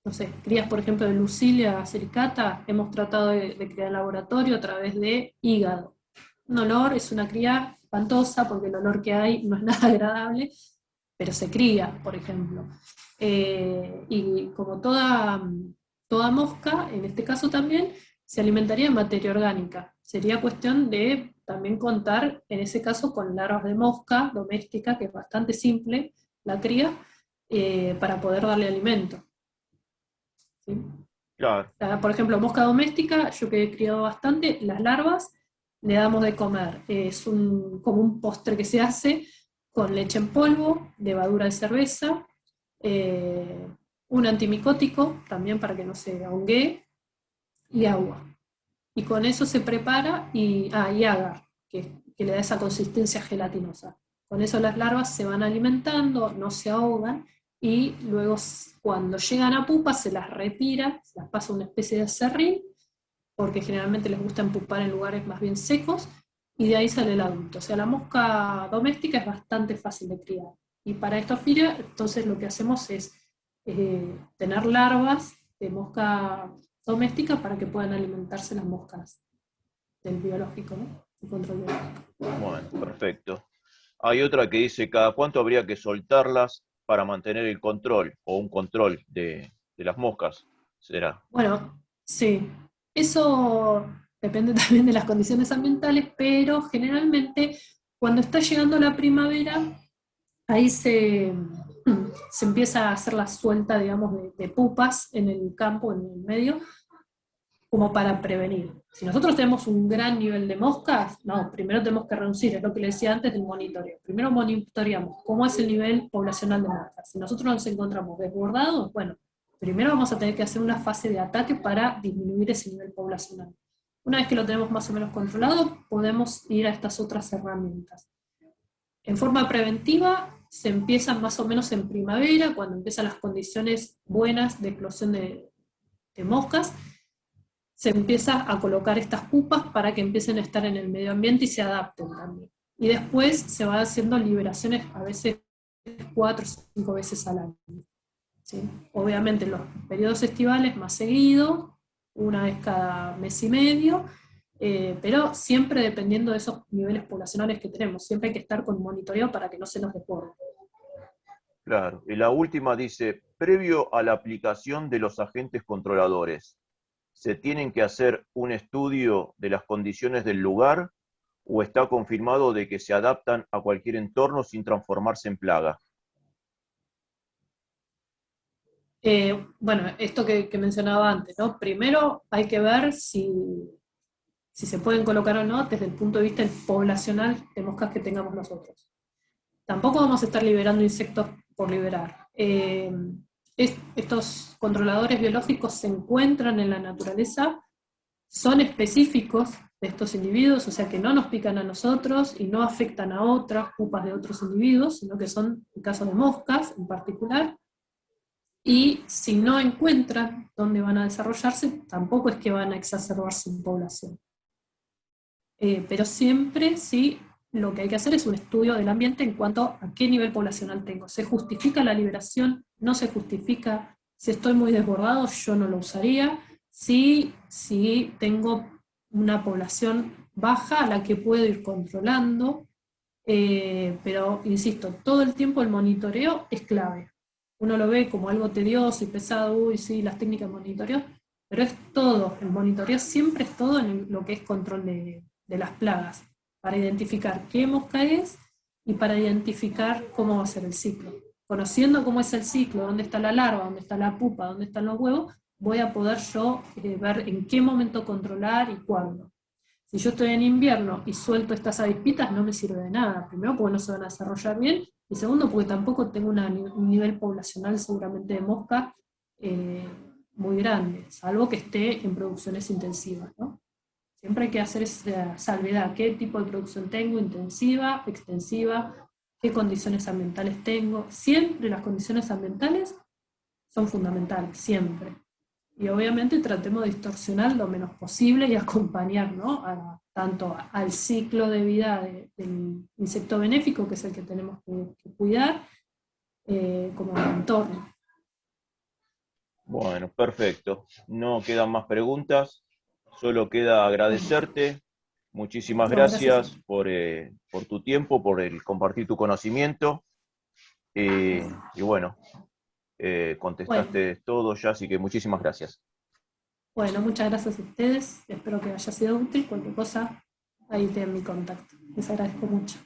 no sé, crías por ejemplo de Lucilia sericata, hemos tratado de criar en laboratorio a través de hígado. Un olor, es una cría espantosa porque el olor que hay no es nada agradable, pero se cría, por ejemplo. Y como toda mosca, en este caso también, se alimentaría de materia orgánica. Sería cuestión de también contar, en ese caso, con larvas de mosca doméstica, que es bastante simple la cría, para poder darle alimento. ¿Sí? Claro, Por ejemplo, mosca doméstica, yo que he criado bastante, las larvas le damos de comer. Es como un postre que se hace con leche en polvo, levadura de cerveza, un antimicótico, también para que no se ahogue, y agua. Y con eso se prepara, y agar, que le da esa consistencia gelatinosa. Con eso las larvas se van alimentando, no se ahogan, y luego cuando llegan a pupa se las retira, se las pasa una especie de serrín, porque generalmente les gusta empupar en lugares más bien secos, y de ahí sale el adulto. O sea, la mosca doméstica es bastante fácil de criar. Y para esta fila, entonces lo que hacemos es tener larvas de mosca doméstica para que puedan alimentarse las moscas del biológico, ¿no? El control biológico. bueno, perfecto. Hay otra que dice, ¿cada cuánto habría que soltarlas para mantener el control o un control de las moscas? ¿Será? Bueno, sí, eso depende también de las condiciones ambientales, pero generalmente cuando está llegando la primavera, ahí se empieza a hacer la suelta, digamos, de pupas en el campo, en el medio, como para prevenir. Si nosotros tenemos un gran nivel de moscas, no, primero tenemos que reducir, es lo que le decía antes del monitoreo. Primero monitoreamos cómo es el nivel poblacional de moscas. Si nosotros nos encontramos desbordados, bueno, primero vamos a tener que hacer una fase de ataque para disminuir ese nivel poblacional. Una vez que lo tenemos más o menos controlado, podemos ir a estas otras herramientas. En forma preventiva, se empiezan más o menos en primavera, cuando empiezan las condiciones buenas de eclosión de moscas, se empieza a colocar estas pupas para que empiecen a estar en el medio ambiente y se adapten también. Y después se va haciendo liberaciones a veces 4 o 5 veces al año. ¿Sí? Obviamente los periodos estivales más seguido, una vez cada mes y medio, pero siempre dependiendo de esos niveles poblacionales que tenemos. Siempre hay que estar con monitoreo para que no se nos desborde. Claro. Y la última dice, previo a la aplicación de los agentes controladores, ¿se tienen que hacer un estudio de las condiciones del lugar o está confirmado de que se adaptan a cualquier entorno sin transformarse en plaga? Bueno, esto que mencionaba antes, ¿no? Primero hay que ver si se pueden colocar o no desde el punto de vista poblacional de moscas que tengamos nosotros. Tampoco vamos a estar liberando insectos por liberar. Estos controladores biológicos se encuentran en la naturaleza, son específicos de estos individuos, o sea que no nos pican a nosotros y no afectan a otras pupas de otros individuos, sino que son en caso de moscas en particular. Y si no encuentran dónde van a desarrollarse, tampoco es que van a exacerbarse en población. Pero siempre sí, lo que hay que hacer es un estudio del ambiente en cuanto a qué nivel poblacional tengo. ¿Se justifica la liberación? ¿No se justifica? Si estoy muy desbordado, yo no lo usaría. Si tengo una población baja a la que puedo ir controlando, pero insisto, todo el tiempo el monitoreo es clave. uno lo ve como algo tedioso y pesado, uy, sí, las técnicas de monitoreo, pero es todo, el monitoreo siempre es todo en lo que es control de las plagas, para identificar qué mosca es y para identificar cómo va a ser el ciclo. Conociendo cómo es el ciclo, dónde está la larva, dónde está la pupa, dónde están los huevos, voy a poder yo ver en qué momento controlar y cuándo. Si yo estoy en invierno y suelto estas avispitas, no me sirve de nada. Primero, porque no se van a desarrollar bien, y segundo, porque tampoco tengo un nivel poblacional seguramente de mosca eh, muy grande, salvo que esté en producciones intensivas, ¿no? Siempre hay que hacer esa salvedad, qué tipo de producción tengo, intensiva, extensiva, qué condiciones ambientales tengo. Siempre las condiciones ambientales son fundamentales, siempre. Y obviamente tratemos de distorsionar lo menos posible y acompañar, ¿no? Tanto al ciclo de vida del insecto benéfico, que es el que tenemos que cuidar, como al entorno. Bueno, perfecto. No quedan más preguntas. Solo queda agradecerte. Muchísimas No, gracias. gracias por tu tiempo, por el compartir tu conocimiento. Y bueno, Bueno, contestaste todo ya, así que muchísimas gracias. bueno, muchas gracias a ustedes. Espero que haya sido útil. Cualquier cosa, ahí tienen mi contacto. Les agradezco mucho.